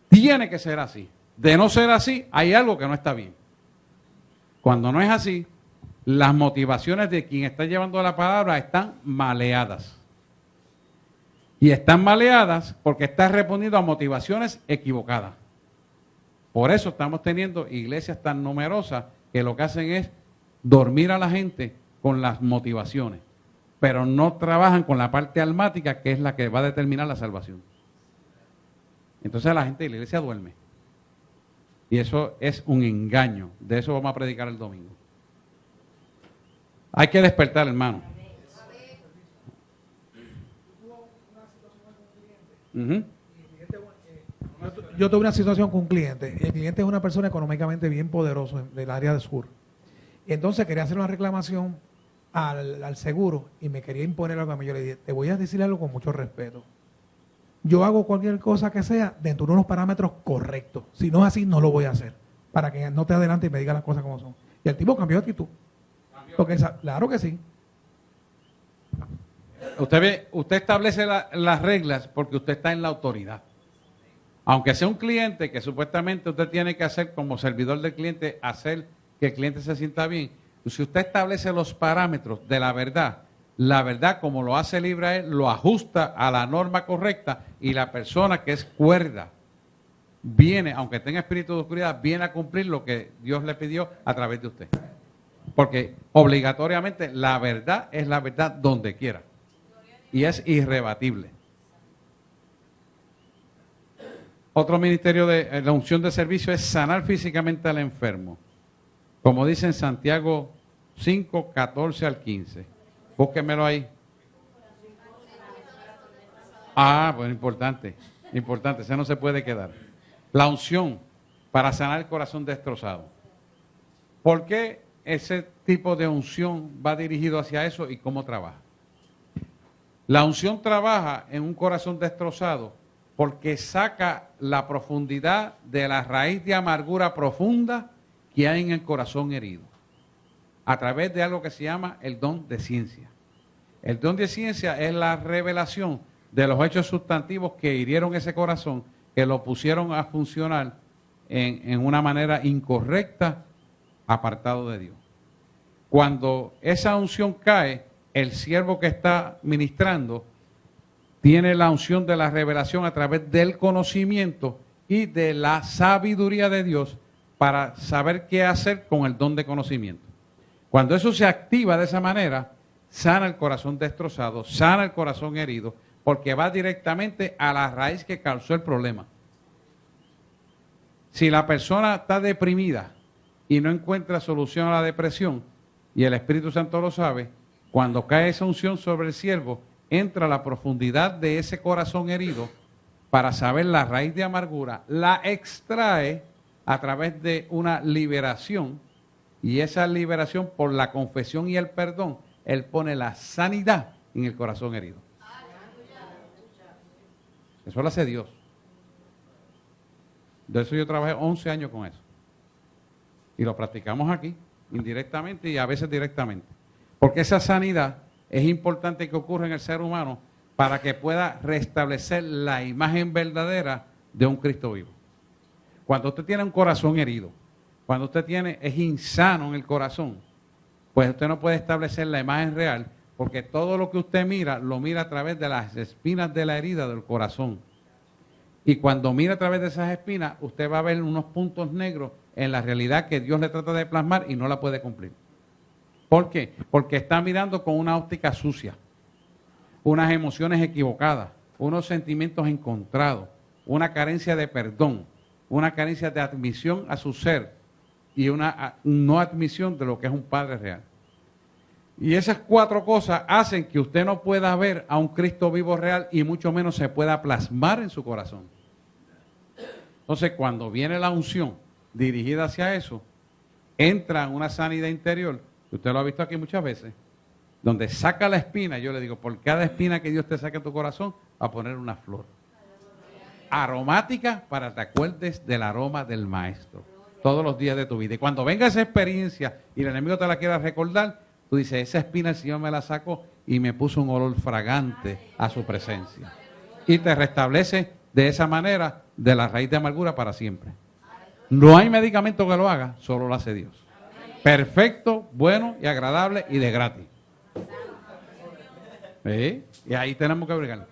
Tiene que ser así. De no ser así, hay algo que no está bien. Cuando no es así, las motivaciones de quien está llevando la palabra están maleadas. Y están maleadas porque está respondiendo a motivaciones equivocadas. Por eso estamos teniendo iglesias tan numerosas que lo que hacen es dormir a la gente con las motivaciones, pero no trabajan con la parte almática, que es la que va a determinar la salvación. Entonces la gente de la iglesia duerme. Y eso es un engaño. De eso vamos a predicar el domingo. Hay que despertar, hermano. Yo tuve una situación con un cliente. El cliente es una persona económicamente bien poderoso del área del sur. Y entonces quería hacer una reclamación al seguro y me quería imponer algo a mí. Yo le dije, te voy a decir algo con mucho respeto. Yo hago cualquier cosa que sea dentro de unos parámetros correctos. Si no es así, no lo voy a hacer. Para que no te adelante y me diga las cosas como son. Y el tipo cambió de actitud. Porque claro que sí. Usted establece las reglas porque usted está en la autoridad. Aunque sea un cliente que supuestamente usted tiene que hacer como servidor del cliente, hacer que el cliente se sienta bien. Si usted establece los parámetros de la verdad como lo hace libre a él, lo ajusta a la norma correcta y la persona que es cuerda viene, aunque tenga espíritu de oscuridad, viene a cumplir lo que Dios le pidió a través de usted. Porque obligatoriamente la verdad es la verdad donde quiera. Y es irrebatible. Otro ministerio de la unción de servicio es sanar físicamente al enfermo. Como dice en Santiago 5, 14 al 15. Búsquemelo ahí. Bueno, importante. Importante, ese no se puede quedar. La unción para sanar el corazón destrozado. ¿Por qué ese tipo de unción va dirigido hacia eso y cómo trabaja? La unción trabaja en un corazón destrozado porque saca la profundidad de la raíz de amargura profunda que hay en el corazón herido, a través de algo que se llama el don de ciencia. El don de ciencia es la revelación de los hechos sustantivos que hirieron ese corazón, que lo pusieron a funcionar en una manera incorrecta, apartado de Dios. Cuando esa unción cae, el siervo que está ministrando tiene la unción de la revelación a través del conocimiento y de la sabiduría de Dios para saber qué hacer con el don de conocimiento. Cuando eso se activa de esa manera, sana el corazón destrozado, sana el corazón herido, porque va directamente a la raíz que causó el problema. Si la persona está deprimida y no encuentra solución a la depresión, y el Espíritu Santo lo sabe, cuando cae esa unción sobre el siervo, entra a la profundidad de ese corazón herido para saber la raíz de amargura, la extrae a través de una liberación, y esa liberación por la confesión y el perdón, él pone la sanidad en el corazón herido. Eso lo hace Dios. De eso yo trabajé 11 años con eso. Y lo practicamos aquí, indirectamente y a veces directamente. Porque esa sanidad es importante que ocurra en el ser humano para que pueda restablecer la imagen verdadera de un Cristo vivo. Cuando usted tiene un corazón herido, cuando usted es insano en el corazón, pues usted no puede establecer la imagen real, porque todo lo que usted mira, lo mira a través de las espinas de la herida del corazón. Y cuando mira a través de esas espinas, usted va a ver unos puntos negros en la realidad que Dios le trata de plasmar y no la puede cumplir. ¿Por qué? Porque está mirando con una óptica sucia, unas emociones equivocadas, unos sentimientos encontrados, una carencia de perdón, una carencia de admisión a su ser y una no admisión de lo que es un Padre real. Y esas 4 cosas hacen que usted no pueda ver a un Cristo vivo real y mucho menos se pueda plasmar en su corazón. Entonces, cuando viene la unción dirigida hacia eso, entra en una sanidad interior, usted lo ha visto aquí muchas veces, donde saca la espina. Yo le digo, por cada espina que Dios te saque de tu corazón, va a poner una flor aromática para que te acuerdes del aroma del Maestro todos los días de tu vida. Y cuando venga esa experiencia y el enemigo te la quiera recordar, tú dices, esa espina el Señor me la sacó y me puso un olor fragante a su presencia. Y te restablece de esa manera de la raíz de amargura para siempre. No hay medicamento que lo haga, solo lo hace Dios. Perfecto, bueno y agradable y de gratis. ¿Sí? Y ahí tenemos que brigar.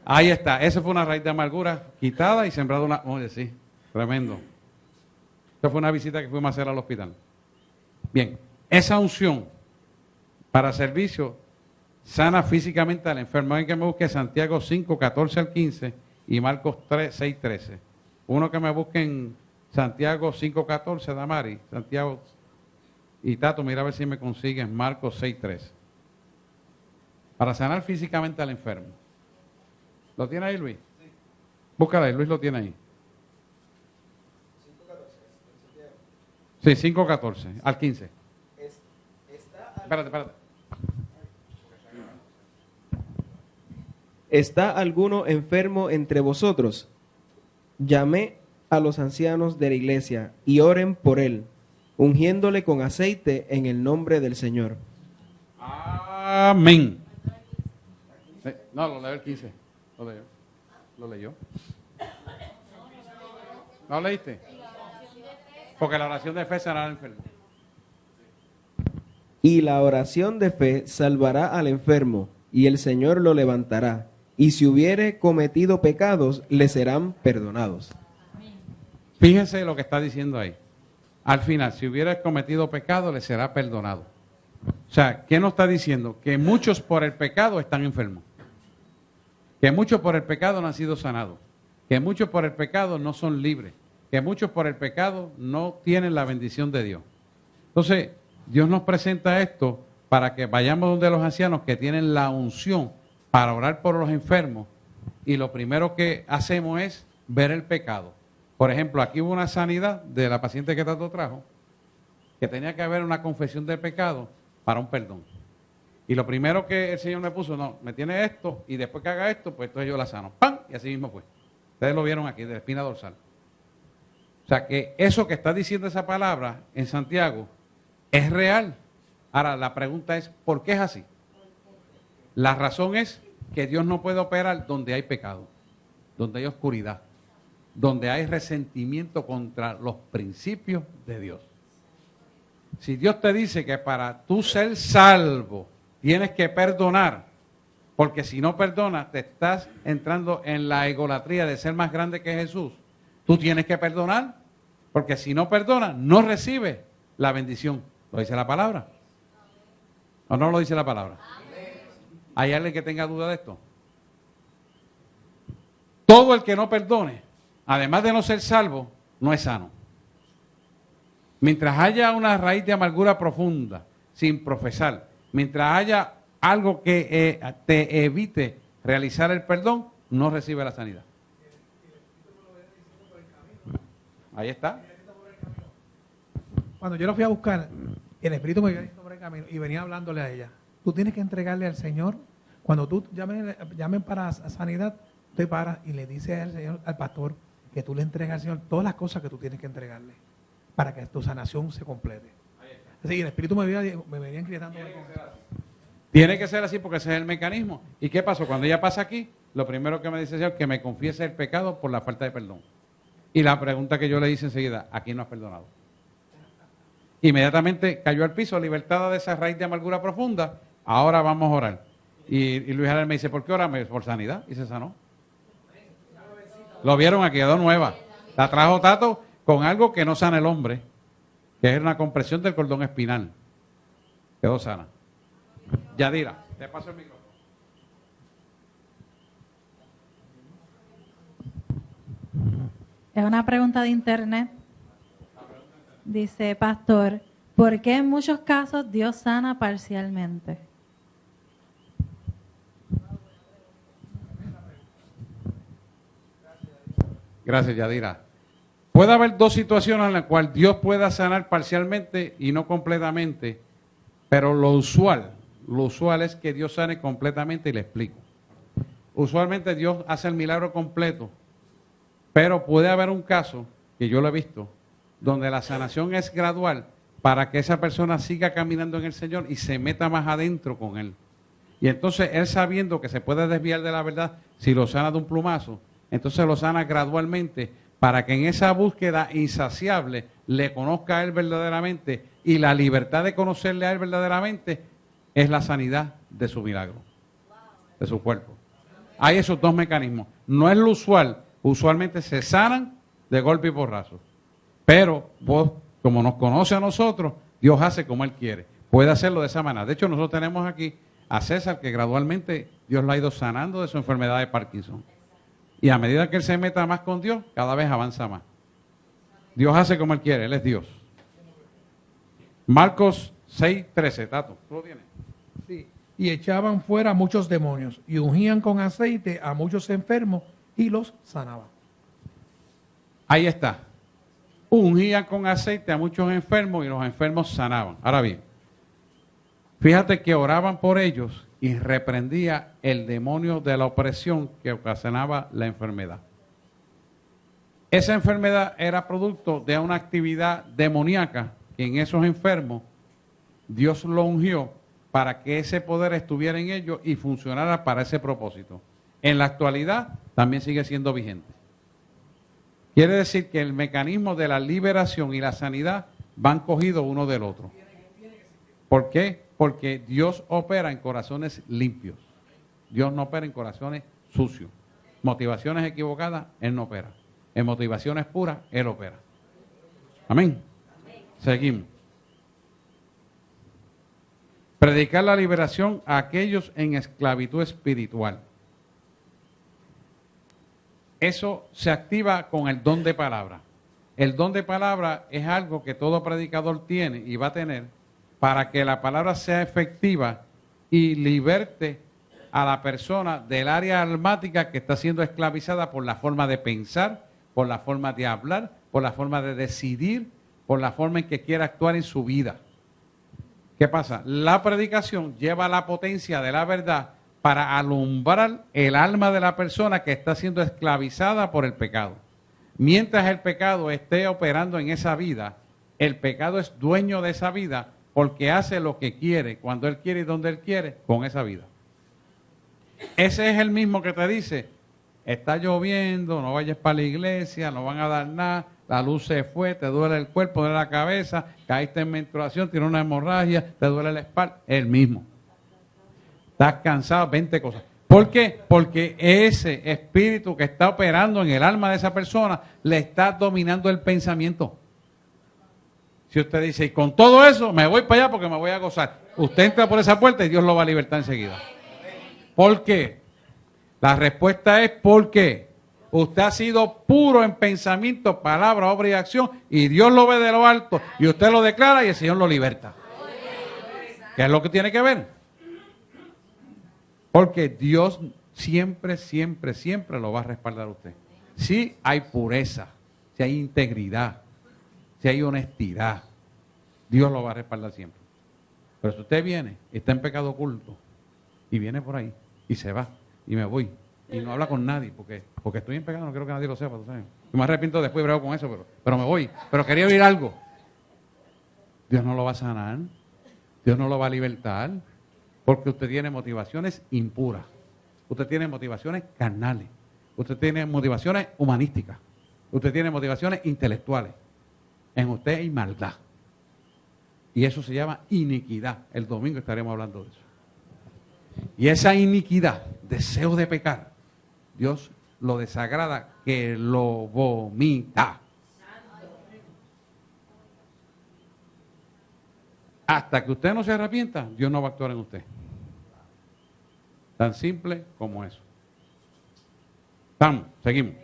Ahí está, esa fue una raíz de amargura quitada y sembrada una... Oye, sí, tremendo. Esa fue una visita que fuimos a hacer al hospital. Bien, esa unción para servicio sana físicamente al enfermo. Hay que me busque Santiago 5, 14 al 15 y Marcos 3, 6, 13. Uno que me busque en Santiago 5, 14, Damari, Santiago y Tato, mira a ver si me consigues Marcos 6, 13. Para sanar físicamente al enfermo. ¿Lo tiene ahí, Luis? Sí. Búscala ahí, Luis lo tiene ahí. 5.14. Sí, 5.14 al 15. Espérate. ¿Está alguno enfermo entre vosotros? Llamé a los ancianos de la iglesia y oren por él, ungiéndole con aceite en el nombre del Señor. Amén. No, lo leo el 15. ¿Lo leyó? ¿No leíste? Porque la oración de fe sanará al enfermo. Y la oración de fe salvará al enfermo, y el Señor lo levantará. Y si hubiere cometido pecados, le serán perdonados. Fíjense lo que está diciendo ahí. Al final, si hubiera cometido pecado, le será perdonado. O sea, ¿qué nos está diciendo? Que muchos por el pecado están enfermos. Que muchos por el pecado no han sido sanados. Que muchos por el pecado no son libres. Que muchos por el pecado no tienen la bendición de Dios. Entonces, Dios nos presenta esto para que vayamos donde los ancianos que tienen la unción para orar por los enfermos. Y lo primero que hacemos es ver el pecado. Por ejemplo, aquí hubo una sanidad de la paciente que Tato trajo, que tenía que haber una confesión del pecado para un perdón. Y lo primero que el Señor me puso, no, me tiene esto, y después que haga esto, pues entonces yo la sano. ¡Pam! Y así mismo fue. Ustedes lo vieron aquí, de la espina dorsal. O sea, que eso que está diciendo esa palabra en Santiago es real. Ahora, la pregunta es, ¿por qué es así? La razón es que Dios no puede operar donde hay pecado, donde hay oscuridad, donde hay resentimiento contra los principios de Dios. Si Dios te dice que para tú ser salvo tienes que perdonar, porque si no perdonas te estás entrando en la egolatría de ser más grande que Jesús, tú tienes que perdonar, porque si no perdonas no recibes la bendición. ¿Lo dice la palabra? ¿O no lo dice la palabra? ¿Hay alguien que tenga duda de esto? Todo el que no perdone, además de no ser salvo, no es sano. Mientras haya una raíz de amargura profunda, sin profesar, mientras haya algo que te evite realizar el perdón, no recibe la sanidad. Ahí está. Cuando yo la fui a buscar, el Espíritu me iba diciendo por el camino y venía hablándole a ella. Tú tienes que entregarle al Señor. Cuando tú llamen para sanidad, te paras y le dices al Señor, al pastor, que tú le entregas al Señor todas las cosas que tú tienes que entregarle para que tu sanación se complete. Así, el Espíritu me venía inquietando. Tiene que ser así porque ese es el mecanismo. ¿Y qué pasó? Cuando ella pasa aquí, lo primero que me dice el Señor, que me confiese el pecado por la falta de perdón. Y la pregunta que yo le hice enseguida, ¿a quién no has perdonado? Inmediatamente cayó al piso, libertada de esa raíz de amargura profunda. Ahora vamos a orar. Y Luis Javier me dice, ¿por qué oramos? Por sanidad. Y se sanó. Lo vieron aquí, quedó nueva. La trajo Tato con algo que no sana el hombre, que es una compresión del cordón espinal. Quedó sana. Yadira, te paso el micrófono. Es una pregunta de internet. Dice, pastor, ¿por qué en muchos casos Dios sana parcialmente? Gracias, Yadira. Puede haber dos situaciones en las cuales Dios pueda sanar parcialmente y no completamente, pero lo usual es que Dios sane completamente y le explico. Usualmente Dios hace el milagro completo, pero puede haber un caso, que yo lo he visto, donde la sanación es gradual para que esa persona siga caminando en el Señor y se meta más adentro con Él. Y entonces Él, sabiendo que se puede desviar de la verdad, si lo sana de un plumazo, entonces lo sana gradualmente para que en esa búsqueda insaciable le conozca a Él verdaderamente, y la libertad de conocerle a Él verdaderamente es la sanidad de su milagro, de su cuerpo. Hay esos dos mecanismos. No es lo usual. Usualmente se sanan de golpe y porrazo. Pero vos, como nos conoce a nosotros, Dios hace como Él quiere. Puede hacerlo de esa manera. De hecho, nosotros tenemos aquí a César, que gradualmente Dios lo ha ido sanando de su enfermedad de Parkinson. Y a medida que él se meta más con Dios, cada vez avanza más. Dios hace como Él quiere, Él es Dios. Marcos 6:13, Tato, ¿tú lo tienes? Sí. Y echaban fuera muchos demonios y ungían con aceite a muchos enfermos y los sanaban. Ahí está. Ungían con aceite a muchos enfermos y los enfermos sanaban. Ahora bien, fíjate que oraban por ellos y reprendía el demonio de la opresión que ocasionaba la enfermedad. Esa enfermedad era producto de una actividad demoníaca que en esos enfermos Dios lo ungió para que ese poder estuviera en ellos y funcionara para ese propósito. En la actualidad también sigue siendo vigente. Quiere decir que el mecanismo de la liberación y la sanidad van cogidos uno del otro. ¿Por qué? Porque Dios opera en corazones limpios. Dios no opera en corazones sucios. Motivaciones equivocadas, Él no opera. En motivaciones puras, Él opera. Amén. Seguimos. Predicar la liberación a aquellos en esclavitud espiritual. Eso se activa con el don de palabra. El don de palabra es algo que todo predicador tiene y va a tener para que la palabra sea efectiva y liberte a la persona del área almática que está siendo esclavizada por la forma de pensar, por la forma de hablar, por la forma de decidir, por la forma en que quiere actuar en su vida. ¿Qué pasa? La predicación lleva la potencia de la verdad para alumbrar el alma de la persona que está siendo esclavizada por el pecado. Mientras el pecado esté operando en esa vida, el pecado es dueño de esa vida porque hace lo que quiere, cuando Él quiere y donde Él quiere, con esa vida. Ese es el mismo que te dice, está lloviendo, no vayas para la iglesia, no van a dar nada, la luz se fue, te duele el cuerpo, te duele la cabeza, caíste en menstruación, tienes una hemorragia, te duele la espalda, el mismo. Estás cansado, 20 cosas. ¿Por qué? Porque ese espíritu que está operando en el alma de esa persona le está dominando el pensamiento. Si usted dice, y con todo eso me voy para allá porque me voy a gozar, usted entra por esa puerta y Dios lo va a libertar enseguida. ¿Por qué? La respuesta es ¿por qué? Usted ha sido puro en pensamiento, palabra, obra y acción, y Dios lo ve de lo alto, y usted lo declara y el Señor lo liberta. ¿Qué es lo que tiene que ver? Porque Dios siempre, siempre, siempre lo va a respaldar a usted. Si hay pureza, si hay integridad, si hay honestidad, Dios lo va a respaldar siempre. Pero si usted viene, está en pecado oculto, y viene por ahí, y se va, y me voy, y no habla con nadie, porque estoy en pecado, no quiero que nadie lo sepa, ¿tú sabes? Yo me arrepiento después, bravo con eso, pero me voy, pero quería oír algo. Dios no lo va a sanar, Dios no lo va a libertar, porque usted tiene motivaciones impuras, usted tiene motivaciones carnales, usted tiene motivaciones humanísticas, usted tiene motivaciones intelectuales. En usted hay maldad. Y eso se llama iniquidad. El domingo estaremos hablando de eso. Y esa iniquidad, deseo de pecar, Dios lo desagrada que lo vomita. Hasta que usted no se arrepienta, Dios no va a actuar en usted. Tan simple como eso. Seguimos.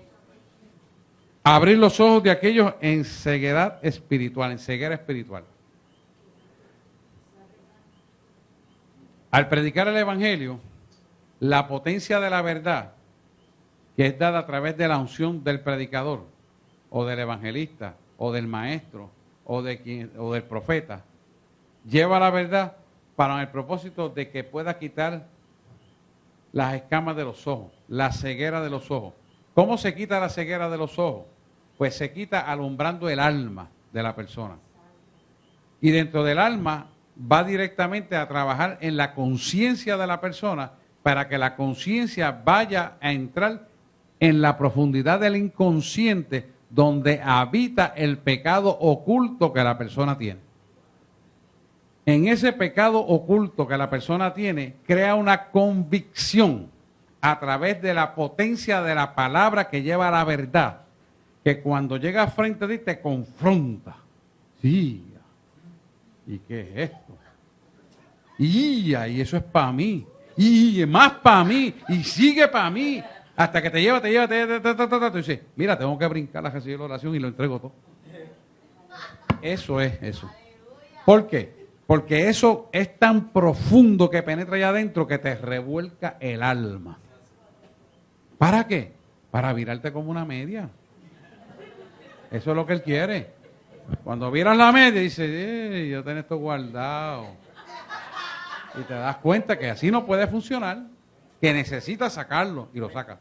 Abrir los ojos de aquellos en ceguedad espiritual, en ceguera espiritual. Al predicar el Evangelio, la potencia de la verdad, que es dada a través de la unción del predicador, o del evangelista, o del maestro, o del profeta, lleva la verdad para el propósito de que pueda quitar las escamas de los ojos, la ceguera de los ojos. ¿Cómo se quita la ceguera de los ojos? Pues se quita alumbrando el alma de la persona. Y dentro del alma va directamente a trabajar en la conciencia de la persona para que la conciencia vaya a entrar en la profundidad del inconsciente donde habita el pecado oculto que la persona tiene. En ese pecado oculto que la persona tiene, crea una convicción a través de la potencia de la palabra que lleva la verdad, que cuando llega frente a ti te confronta. Sí, ¿y qué es esto? Y eso es para mí. Y más para mí. Y sigue para mí. Hasta que te lleva. Tú dices, mira, tengo que brincar a recibir la oración y lo entrego todo. Eso es eso. ¿Por qué? Porque eso es tan profundo que penetra allá adentro que te revuelca el alma. ¿Para qué? Para virarte como una media. Eso es lo que él quiere. Cuando viras la media, dice, yo tengo esto guardado. Y te das cuenta que así no puede funcionar, que necesitas sacarlo y lo sacas.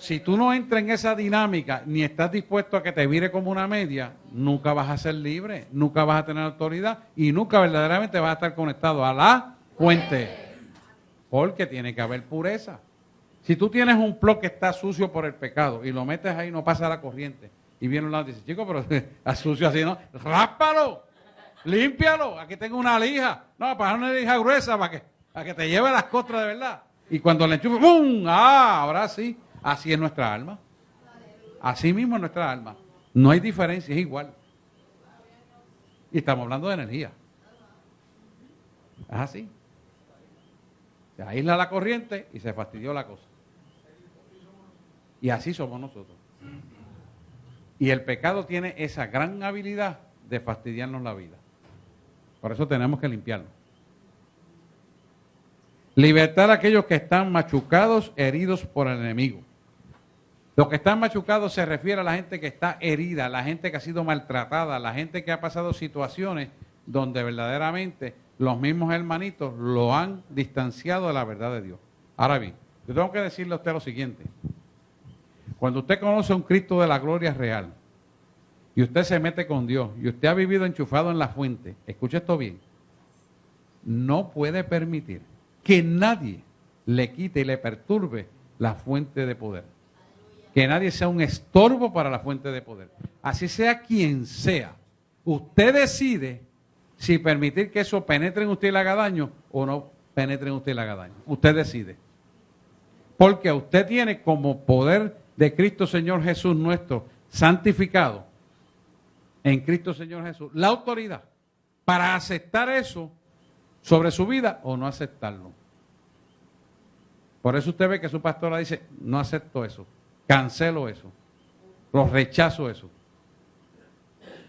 Si tú no entras en esa dinámica, ni estás dispuesto a que te vire como una media, nunca vas a ser libre, nunca vas a tener autoridad y nunca verdaderamente vas a estar conectado a la fuente. Porque tiene que haber pureza. Si tú tienes un plug que está sucio por el pecado y lo metes ahí, no pasa la corriente. Y viene un lado y dice, chico, pero está sucio así, ¿no? ¡Rápalo! ¡Límpialo! Aquí tengo una lija. No, para una lija gruesa, para que te lleve las costras de verdad. Y cuando le enchufes, ¡pum! ¡Ah! Ahora sí. Así es nuestra alma. Así mismo es nuestra alma. No hay diferencia, es igual. Y estamos hablando de energía. Es así. Se aísla la corriente y se fastidió la cosa. Y así somos nosotros. Y el pecado tiene esa gran habilidad de fastidiarnos la vida. Por eso tenemos que limpiarlo. Libertar a aquellos que están machucados, heridos por el enemigo. Los que están machucados se refiere a la gente que está herida, la gente que ha sido maltratada, la gente que ha pasado situaciones donde verdaderamente los mismos hermanitos lo han distanciado de la verdad de Dios. Ahora bien, yo tengo que decirle a usted lo siguiente. Cuando usted conoce a un Cristo de la gloria real y usted se mete con Dios y usted ha vivido enchufado en la fuente, escuche esto bien, no puede permitir que nadie le quite y le perturbe la fuente de poder. Que nadie sea un estorbo para la fuente de poder. Así sea quien sea. Usted decide si permitir que eso penetre en usted y le haga daño o no penetre en usted y le haga daño. Usted decide. Porque usted tiene como poder de Cristo Señor Jesús nuestro, santificado en Cristo Señor Jesús, la autoridad para aceptar eso sobre su vida o no aceptarlo. Por eso usted ve que su pastora dice, no acepto eso. Cancelo eso, lo rechazo eso,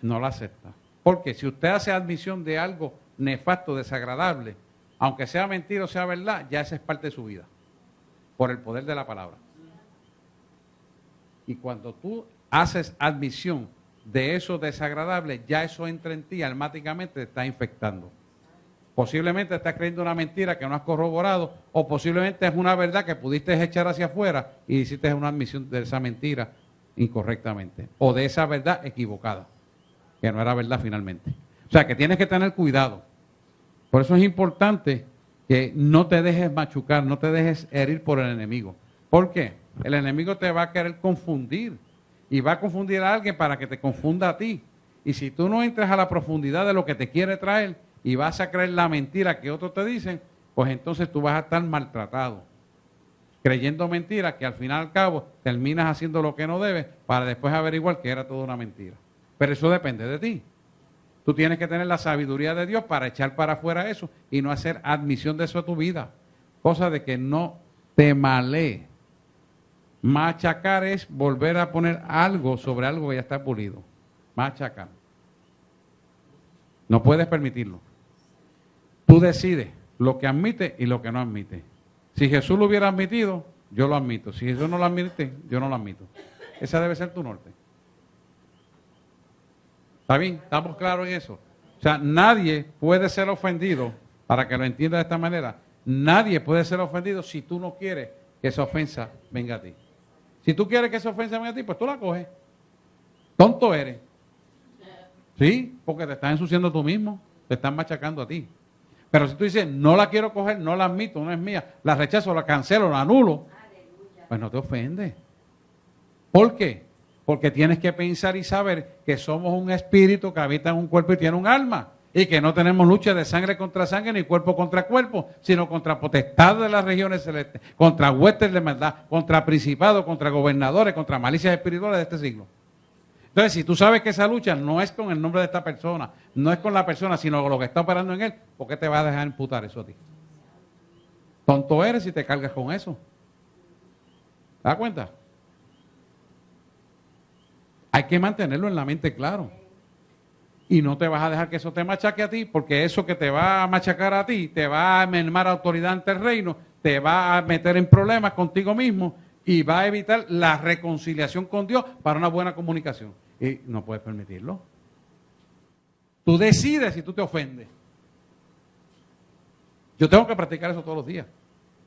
no lo acepta. Porque si usted hace admisión de algo nefasto, desagradable, aunque sea mentira o sea verdad, ya esa es parte de su vida, por el poder de la palabra. Y cuando tú haces admisión de eso desagradable, ya eso entra en ti, automáticamente te está infectando. Posiblemente estás creyendo una mentira que no has corroborado, o posiblemente es una verdad que pudiste echar hacia afuera y hiciste una admisión de esa mentira incorrectamente, o de esa verdad equivocada, que no era verdad finalmente. O sea, que tienes que tener cuidado. Por eso es importante que no te dejes machucar, no te dejes herir por el enemigo. ¿Por qué? El enemigo te va a querer confundir, y va a confundir a alguien para que te confunda a ti. Y si tú no entras a la profundidad de lo que te quiere traer, y vas a creer la mentira que otros te dicen, pues entonces tú vas a estar maltratado, creyendo mentiras que al final al cabo terminas haciendo lo que no debes para después averiguar que era toda una mentira. Pero eso depende de ti. Tú tienes que tener la sabiduría de Dios para echar para afuera eso y no hacer admisión de eso a tu vida. Cosa de que no te malee. Machacar es volver a poner algo sobre algo que ya está pulido. Machacar. No puedes permitirlo. Tú decides lo que admite y lo que no admite. Si Jesús lo hubiera admitido, yo lo admito. Si Jesús no lo admite, yo no lo admito. Esa debe ser tu norte. ¿Está bien? ¿Estamos claros en eso? O sea, nadie puede ser ofendido, para que lo entiendas de esta manera, nadie puede ser ofendido si tú no quieres que esa ofensa venga a ti. Si tú quieres que esa ofensa venga a ti, pues tú la coges. Tonto eres. ¿Sí? Porque te estás ensuciando tú mismo, te están machacando a ti. Pero si tú dices, no la quiero coger, no la admito, no es mía, la rechazo, la cancelo, la anulo, pues no te ofende. ¿Por qué? Porque tienes que pensar y saber que somos un espíritu que habita en un cuerpo y tiene un alma. Y que no tenemos lucha de sangre contra sangre ni cuerpo contra cuerpo, sino contra potestades de las regiones celestes, contra huestes de maldad, contra principados, contra gobernadores, contra malicias espirituales de este siglo. Entonces, si tú sabes que esa lucha no es con el nombre de esta persona, no es con la persona, sino con lo que está operando en él, ¿por qué te vas a dejar imputar eso a ti? Tonto eres si te cargas con eso. ¿Te das cuenta? Hay que mantenerlo en la mente claro. Y no te vas a dejar que eso te machaque a ti, porque eso que te va a machacar a ti, te va a mermar autoridad ante el reino, te va a meter en problemas contigo mismo y va a evitar la reconciliación con Dios para una buena comunicación. Y no puedes permitirlo. Tú decides si tú te ofendes. Yo tengo que practicar eso todos los días,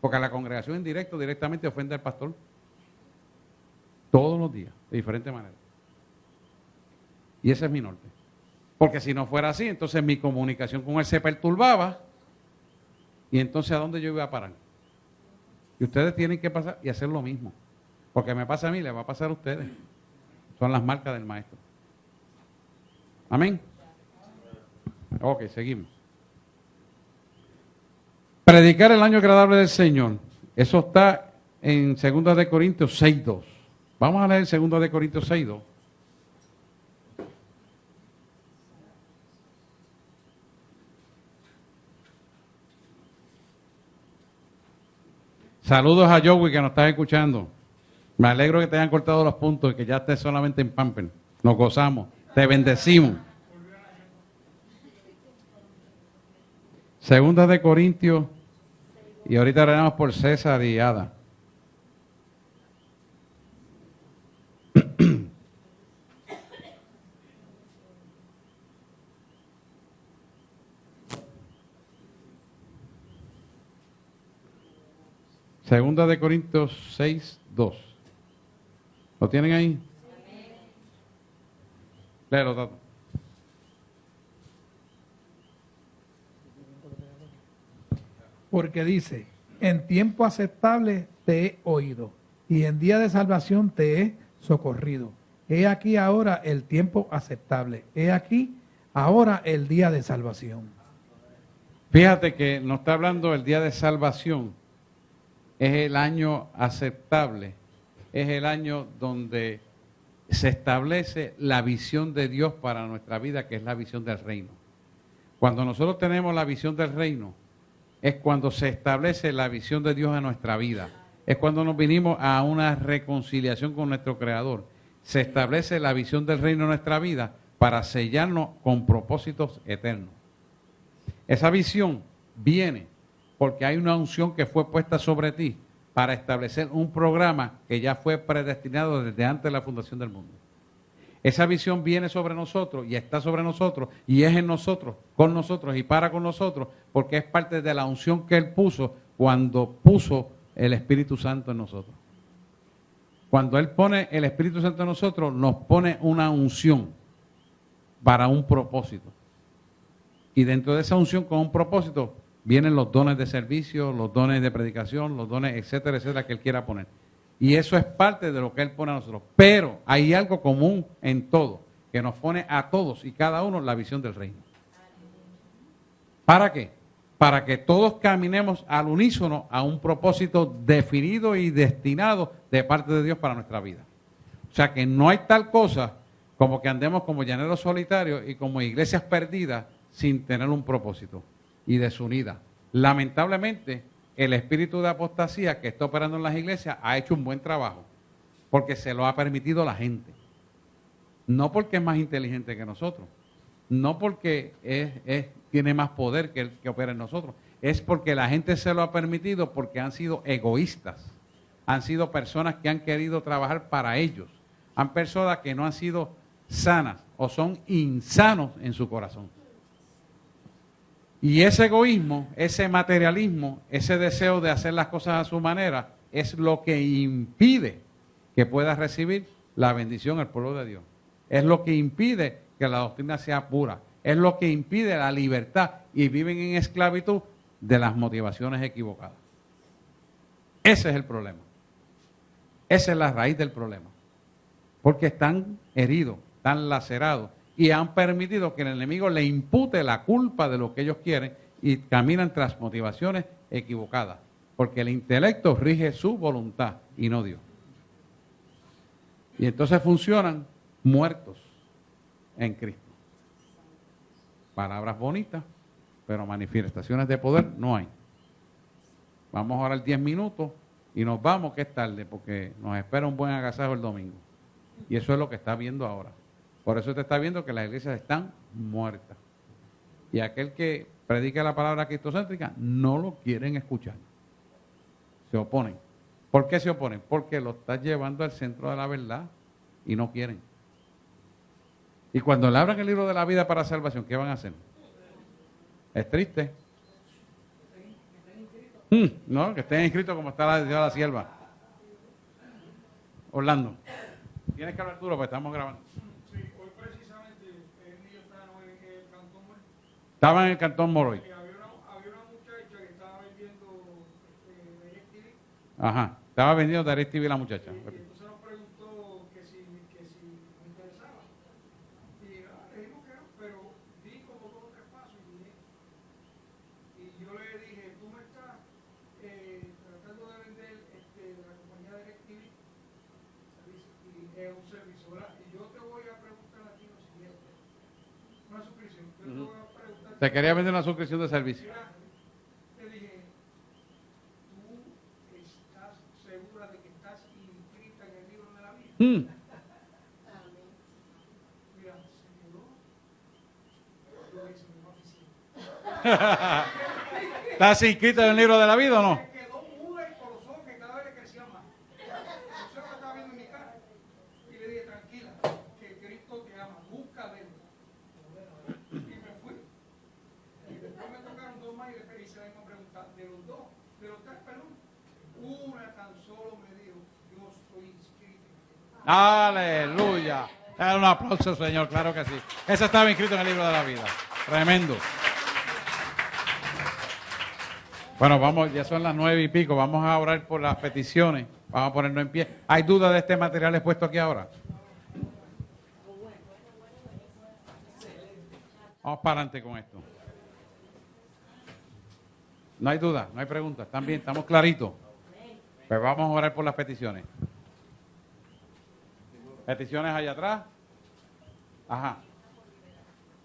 porque la congregación en directo directamente ofende al pastor. Todos los días, de diferente manera. Y ese es mi norte. Porque si no fuera así, entonces mi comunicación con él se perturbaba. Y entonces, ¿a dónde yo iba a parar? Y ustedes tienen que pasar y hacer lo mismo. Porque me pasa a mí, le va a pasar a ustedes. Son las marcas del maestro. Amén. Ok, seguimos. Predicar el año agradable del Señor. Eso está en 2 de Corintios 6:2. Vamos a leer 2 de Corintios 6:2. Saludos a Joey que nos está escuchando. Me alegro que te hayan cortado los puntos y que ya estés solamente en Pamper. Nos gozamos. Te bendecimos. 2 de Corintios. Y ahorita oramos por César y Ada. Segunda de Corintios 6:2. ¿Lo tienen ahí? Léelo, Tato. Porque dice, en tiempo aceptable te he oído, y en día de salvación te he socorrido. He aquí ahora el tiempo aceptable. He aquí ahora el día de salvación. Fíjate que nos está hablando el día de salvación. Es el año aceptable. Es el año donde se establece la visión de Dios para nuestra vida, que es la visión del reino. Cuando nosotros tenemos la visión del reino, es cuando se establece la visión de Dios en nuestra vida. Es cuando nos vinimos a una reconciliación con nuestro Creador. Se establece la visión del reino en nuestra vida para sellarnos con propósitos eternos. Esa visión viene porque hay una unción que fue puesta sobre ti para establecer un programa que ya fue predestinado desde antes de la fundación del mundo. Esa visión viene sobre nosotros y está sobre nosotros y es en nosotros, con nosotros y para con nosotros, porque es parte de la unción que Él puso cuando puso el Espíritu Santo en nosotros. Cuando Él pone el Espíritu Santo en nosotros, nos pone una unción para un propósito. Y dentro de esa unción con un propósito, vienen los dones de servicio, los dones de predicación, los dones, etcétera, etcétera, que Él quiera poner. Y eso es parte de lo que Él pone a nosotros. Pero hay algo común en todo, que nos pone a todos y cada uno la visión del reino. ¿Para qué? Para que todos caminemos al unísono a un propósito definido y destinado de parte de Dios para nuestra vida. O sea que no hay tal cosa como que andemos como llaneros solitarios y como iglesias perdidas sin tener un propósito y desunida. Lamentablemente, el espíritu de apostasía que está operando en las iglesias ha hecho un buen trabajo, porque se lo ha permitido la gente. No porque es más inteligente que nosotros, no porque tiene más poder que el que opera en nosotros, es porque la gente se lo ha permitido porque han sido egoístas, han sido personas que han querido trabajar para ellos, han personas que no han sido sanas o son insanos en su corazón. Y ese egoísmo, ese materialismo, ese deseo de hacer las cosas a su manera, es lo que impide que pueda recibir la bendición al pueblo de Dios. Es lo que impide que la doctrina sea pura. Es lo que impide la libertad y viven en esclavitud de las motivaciones equivocadas. Ese es el problema. Esa es la raíz del problema. Porque están heridos, están lacerados y han permitido que el enemigo le impute la culpa de lo que ellos quieren y caminan tras motivaciones equivocadas, porque el intelecto rige su voluntad y no Dios. Y entonces funcionan muertos en Cristo. Palabras bonitas, pero manifestaciones de poder no hay. Vamos a orar 10 minutos y nos vamos, que es tarde, porque nos espera un buen agasajo el domingo. Y eso es lo que está viendo ahora. Por eso te está viendo que las iglesias están muertas. Y aquel que predica la palabra cristocéntrica no lo quieren escuchar. Se oponen. ¿Por qué se oponen? Porque lo estás llevando al centro de la verdad y no quieren. Y cuando le abran el libro de la vida para salvación, ¿qué van a hacer? Es triste. No, que estén inscritos como está la sierva. Orlando. Tienes que hablar duro porque estamos grabando. Sí, hoy precisamente él y yo estábamos en el Cantón Moroy. Estaba en el Cantón Moroy. Había una muchacha que estaba vendiendo DirecTV. Ajá. Estaba vendiendo DirecTV la muchacha. Y entonces nos preguntó que si me interesaba. Y le dijimos que no, pero di como 2 o 3 pasos y vine. Y yo le dije, tú me estás tratando de vender la compañía DirecTV. Y es un servicio, ¿verdad? Y yo te voy a preguntar a ti lo siguiente. Una suscripción. Yo te voy a preguntar. Te quería vender una suscripción de servicio. Te dije, ¿tú estás segura de que estás inscrita en el libro de la vida? Mira, se quedó. Lo hice en una oficina. ¿Estás inscrito en el libro de la vida o no? Se quedó muda y con los ojos que cada vez le crecían más. Yo se estaba viendo en mi cara. Y le dije, tranquila, que Cristo te ama, busca de él. Y me fui. Y después me tocaron 2 más y le hice la misma pregunta. De los 3, perdón, una tan solo me dijo, yo estoy inscrito. Aleluya. Dale un aplauso, Señor, claro que sí. Ese estaba inscrito en el libro de la vida. Tremendo. Bueno, vamos, ya son las 9:00 Vamos a orar por las peticiones. Vamos a ponernos en pie. ¿Hay duda de este material expuesto aquí ahora? Vamos para adelante con esto. No hay duda, no hay preguntas. ¿Están bien? ¿Estamos claritos? Pues vamos a orar por las peticiones. ¿Peticiones allá atrás? Ajá.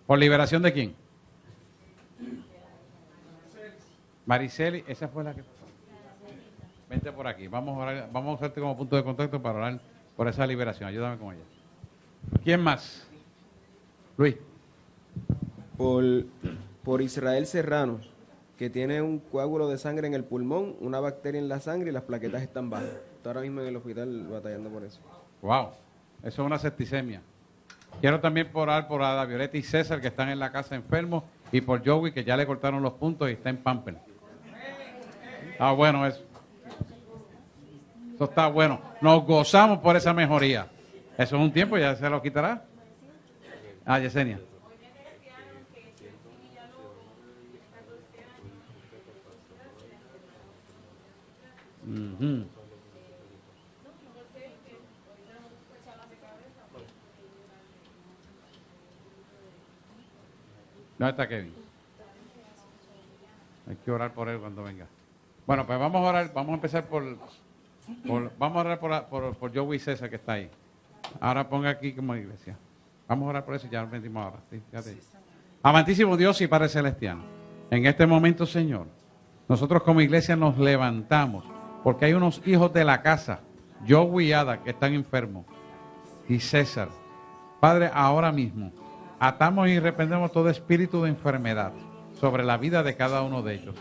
¿Por liberación de quién? Mariceli, esa fue la que... Vente por aquí. Vamos a orar, vamos a usarte como punto de contacto para orar por esa liberación. Ayúdame con ella. ¿Quién más? Luis. Por Israel Serrano, que tiene un coágulo de sangre en el pulmón, una bacteria en la sangre y las plaquetas están bajas. Está ahora mismo en el hospital batallando por eso. Wow, eso es una septicemia. Quiero también orar por Ada Violeta y César, que están en la casa enfermos, y por Joey, que ya le cortaron los puntos y está en Pamper. Ah, bueno eso. Eso está bueno. Nos gozamos por esa mejoría. Eso es un tiempo, ya se lo quitará. Ah, Yesenia. ¿Dónde está Kevin? Hay que orar por él cuando venga. Bueno, pues vamos a orar, vamos a empezar vamos a orar por Joey César, que está ahí. Ahora ponga aquí como iglesia. Vamos a orar por eso y ya nos vendimos ahora. ¿Sí? Fíjate. Amantísimo Dios y Padre Celestial, en este momento, Señor, nosotros como iglesia nos levantamos porque hay unos hijos de la casa, Joey y Ada, que están enfermos, y César. Padre, ahora mismo atamos y reprendemos todo espíritu de enfermedad sobre la vida de cada uno de ellos.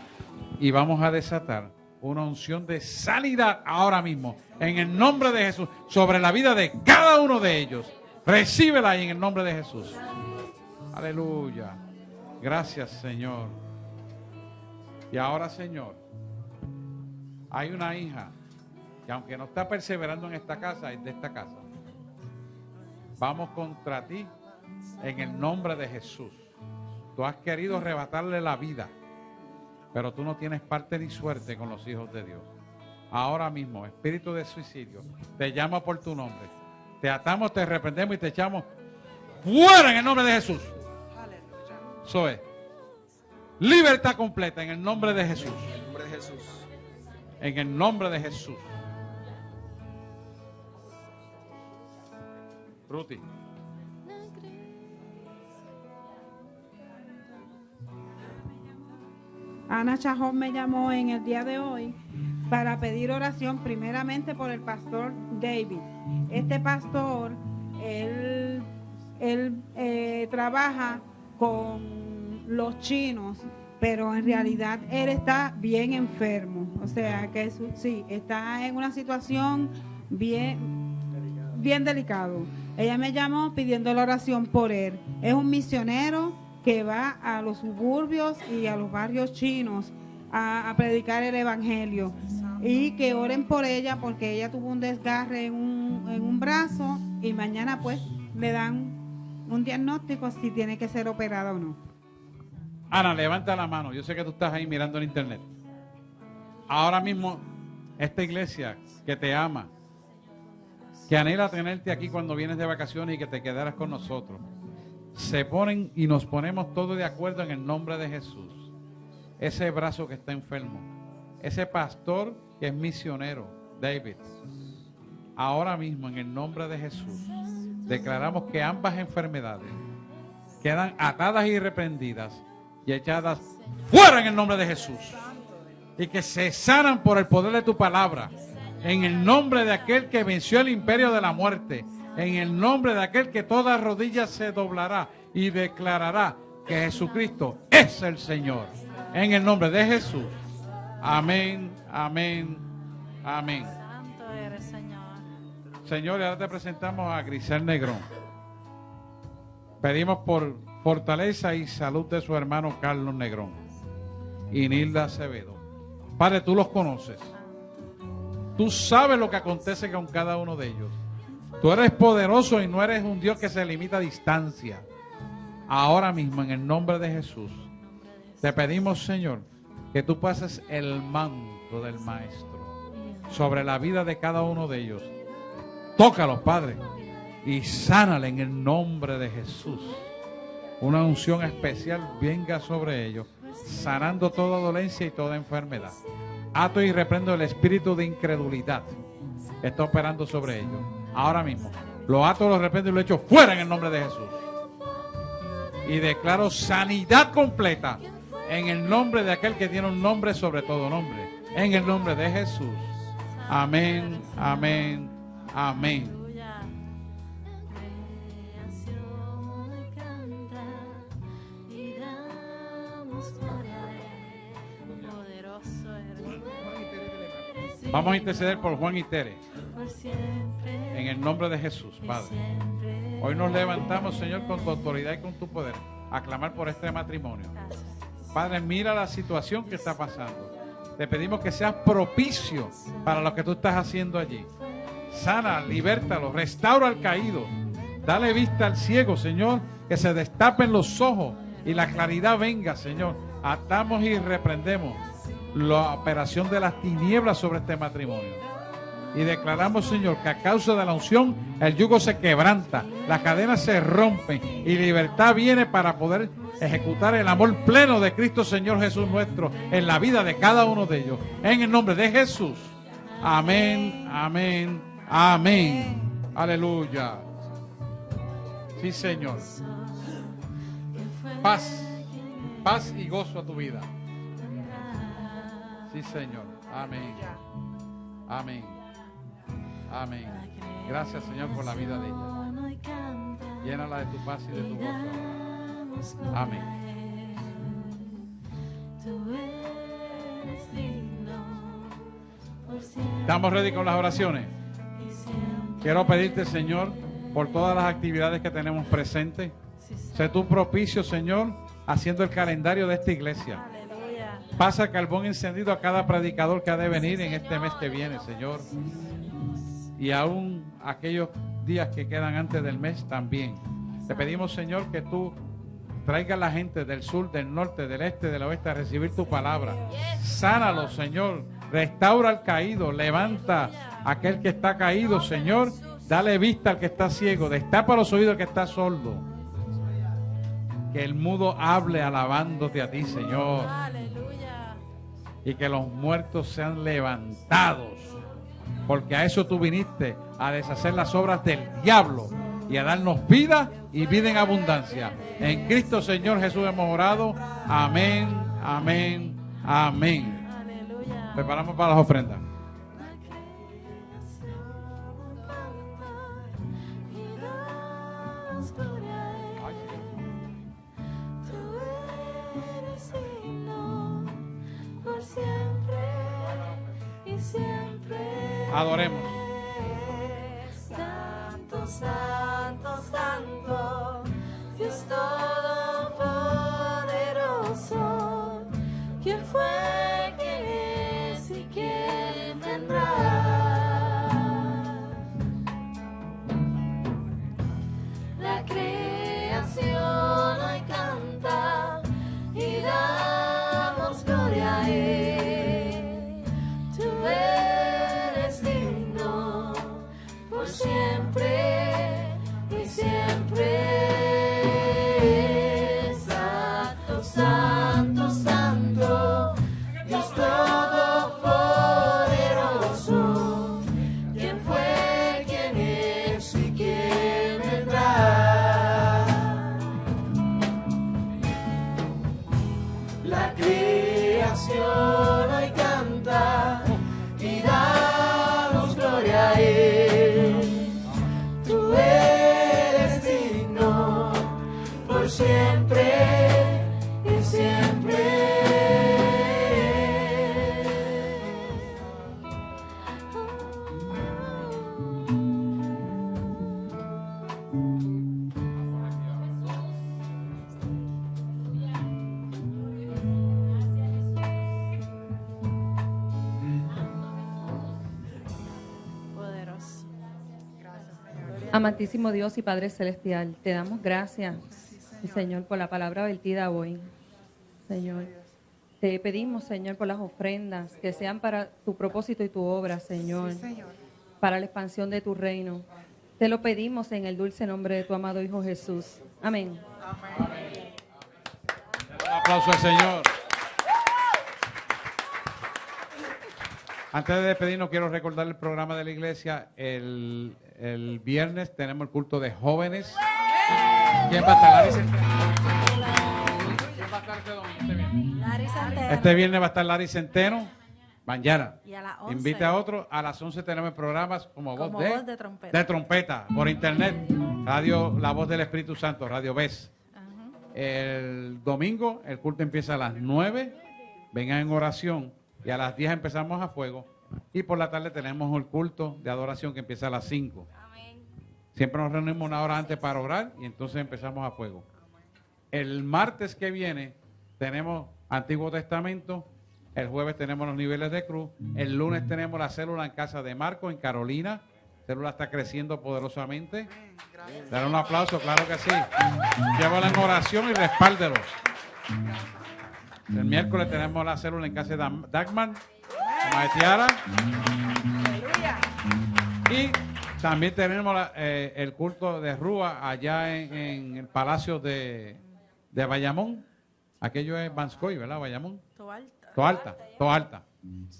Y vamos a desatar una unción de sanidad ahora mismo, en el nombre de Jesús, sobre la vida de cada uno de ellos. Recíbela ahí en el nombre de Jesús. Aleluya. Gracias, Señor. Y ahora, Señor, hay una hija que aunque no está perseverando en esta casa, es de esta casa. Vamos contra ti en el nombre de Jesús. Tú has querido arrebatarle la vida, pero tú no tienes parte ni suerte con los hijos de Dios. Ahora mismo, espíritu de suicidio, te llamo por tu nombre. Te atamos, te reprendemos y te echamos Fuera en el nombre de Jesús. Eso es. Libertad completa en el nombre de Jesús. En el nombre de Jesús. En el nombre de Jesús. Ruti. Ana Chajón me llamó en el día de hoy para pedir oración primeramente por el pastor David. Este pastor, él trabaja con los chinos, pero en realidad él está bien enfermo. O sea que sí, está en una situación bien delicado. Ella me llamó pidiendo la oración por él. Es un misionero que va a los suburbios y a los barrios chinos a predicar el evangelio, y que oren por ella porque ella tuvo un desgarre en un brazo y mañana pues le dan un diagnóstico si tiene que ser operada o no. Ana, levanta la mano. Yo sé que tú estás ahí mirando en internet. Ahora mismo esta iglesia que te ama, que anhela tenerte aquí cuando vienes de vacaciones y que te quedaras con nosotros, se ponen y nos ponemos todos de acuerdo en el nombre de Jesús. Ese brazo que está enfermo, ese pastor que es misionero, David, ahora mismo en el nombre de Jesús declaramos que ambas enfermedades quedan atadas y reprendidas y echadas fuera en el nombre de Jesús, y que se sanan por el poder de tu palabra, en el nombre de aquel que venció el imperio de la muerte, en el nombre de aquel que toda rodilla se doblará y declarará que Jesucristo es el Señor. En el nombre de Jesús. Amén, amén, amén. Santo eres, Señor. Señor, ahora te presentamos a Grisel Negrón. Pedimos por fortaleza y salud de su hermano Carlos Negrón y Nilda Acevedo. Padre, tú los conoces. Tú sabes lo que acontece con cada uno de ellos. Tú eres poderoso y no eres un Dios que se limita a distancia. Ahora mismo, en el nombre de Jesús, te pedimos, Señor, que tú pases el manto del Maestro sobre la vida de cada uno de ellos. Tócalos, Padre, y sánale en el nombre de Jesús. Una unción especial venga sobre ellos, sanando toda dolencia y toda enfermedad. Ato y reprendo el espíritu de incredulidad que está operando sobre ellos. Ahora mismo, lo ato, lo reprendo y lo echo fuera en el nombre de Jesús. Y declaro sanidad completa en el nombre de aquel que tiene un nombre sobre todo nombre. En el nombre de Jesús. Amén, amén, amén. Vamos a interceder por Juan y Tere. En el nombre de Jesús, Padre. Hoy nos levantamos, Señor, con tu autoridad y con tu poder, a clamar por este matrimonio. Padre, mira la situación que está pasando. Te pedimos que seas propicio para lo que tú estás haciendo allí. Sana, libértalo, restaura al caído. Dale vista al ciego, Señor, que se destapen los ojos y la claridad venga, Señor. Atamos y reprendemos la operación de las tinieblas sobre este matrimonio. Y declaramos, Señor, que a causa de la unción el yugo se quebranta, las cadenas se rompen y libertad viene para poder ejecutar el amor pleno de Cristo Señor Jesús nuestro en la vida de cada uno de ellos. En el nombre de Jesús. Amén, amén, amén. Aleluya. Sí, Señor. Paz, paz y gozo a tu vida. Sí, Señor. Amén. Amén. Amén. Gracias, Señor, por la vida de ella. Llénala de tu paz y de tu gozo. Amén. ¿Estamos ready con las oraciones? Quiero pedirte, Señor, por todas las actividades que tenemos presentes. Sé tú propicio, Señor, haciendo el calendario de esta iglesia. Pasa carbón encendido a cada predicador que ha de venir en este mes que viene, Señor. Y aún aquellos días que quedan antes del mes también. Te pedimos, Señor, que tú traigas a la gente del sur, del norte, del este, del oeste a recibir tu palabra. Sánalo, Señor. Restaura al caído. Levanta a aquel que está caído, Señor. Dale vista al que está ciego. Destapa los oídos al que está sordo. Que el mudo hable alabándote a ti, Señor. Aleluya. Y que los muertos sean levantados. Porque a eso tú viniste, a deshacer las obras del diablo y a darnos vida y vida en abundancia. En Cristo Señor Jesús hemos orado. Amén, amén, amén. Aleluya. Preparamos para las ofrendas. Adoremos. Santo, santo, santo, Dios todopoderoso, ¿quién fue, quién es y quién vendrá? La creación hoy canta y damos gloria a Él. Tú eres digno por siempre y siempre. Santo, santo, santo, Dios todopoderoso, ¿quién fue, quién es y quién vendrá? La creación hoy canta y damos gloria a Él. Tú eres digno por siempre y siempre. Poderoso. Amantísimo Dios y Padre Celestial, te damos gracias, Señor, por la palabra vertida hoy. Señor, te pedimos, Señor, por las ofrendas que sean para tu propósito y tu obra, Señor, para la expansión de tu reino. Te lo pedimos en el dulce nombre de tu amado Hijo Jesús. Amén. Un aplauso al Señor. Antes de despedirnos, quiero recordar el programa de la iglesia. El viernes tenemos el culto de jóvenes. ¿Quién va a estar? Larry Centeno. ¿Quién va a estar este domingo? Este viernes va a estar Larry Centeno. Mañana. Y a las 11. Invite a otro. A las 11 tenemos programas como voz de trompeta. De trompeta, por internet. Radio La Voz del Espíritu Santo, Radio BES. El domingo el culto empieza a las 9. Vengan en oración. Y a las 10 empezamos a fuego. Y por la tarde tenemos el culto de adoración que empieza a las 5. Siempre nos reunimos una hora antes para orar y entonces empezamos a fuego. El martes que viene tenemos Antiguo Testamento. El jueves tenemos los niveles de cruz. El lunes tenemos la célula en casa de Marco, en Carolina. La célula está creciendo poderosamente. Dar un aplauso, claro que sí. Llévala en oración y respáldelos. El miércoles tenemos la célula en casa de Dagman, Maetiara. Y también tenemos el culto de Rúa allá en el Palacio de Bayamón. Aquello es Banscoy, ¿verdad? Bayamón. Toalta.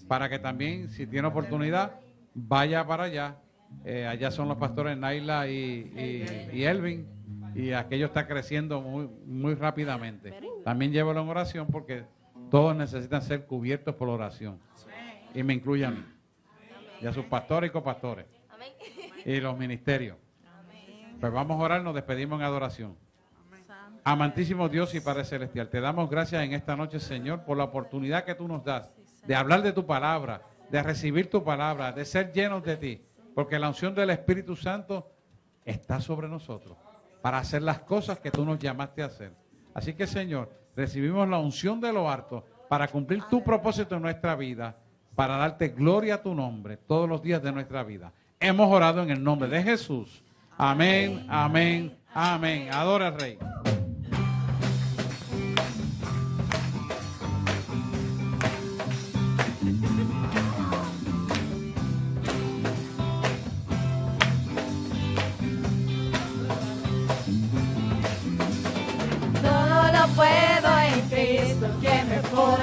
Para que también, si tiene oportunidad, vaya para allá. Allá son los pastores Naila y Elvin. Y aquello está creciendo muy, muy rápidamente. También llévalo en oración porque todos necesitan ser cubiertos por la oración. Y me incluyen a mí. Y a sus pastores y copastores. Y los ministerios. Pues vamos a orar, nos despedimos en adoración. Amantísimo Dios y Padre Celestial, te damos gracias en esta noche, Señor, por la oportunidad que tú nos das de hablar de tu palabra, de recibir tu palabra, de ser llenos de ti. Porque la unción del Espíritu Santo está sobre nosotros para hacer las cosas que tú nos llamaste a hacer. Así que, Señor, recibimos la unción de lo alto para cumplir tu propósito en nuestra vida, para darte gloria a tu nombre todos los días de nuestra vida. Hemos orado en el nombre de Jesús. Amén, amén, amén. Adora al Rey. Todo por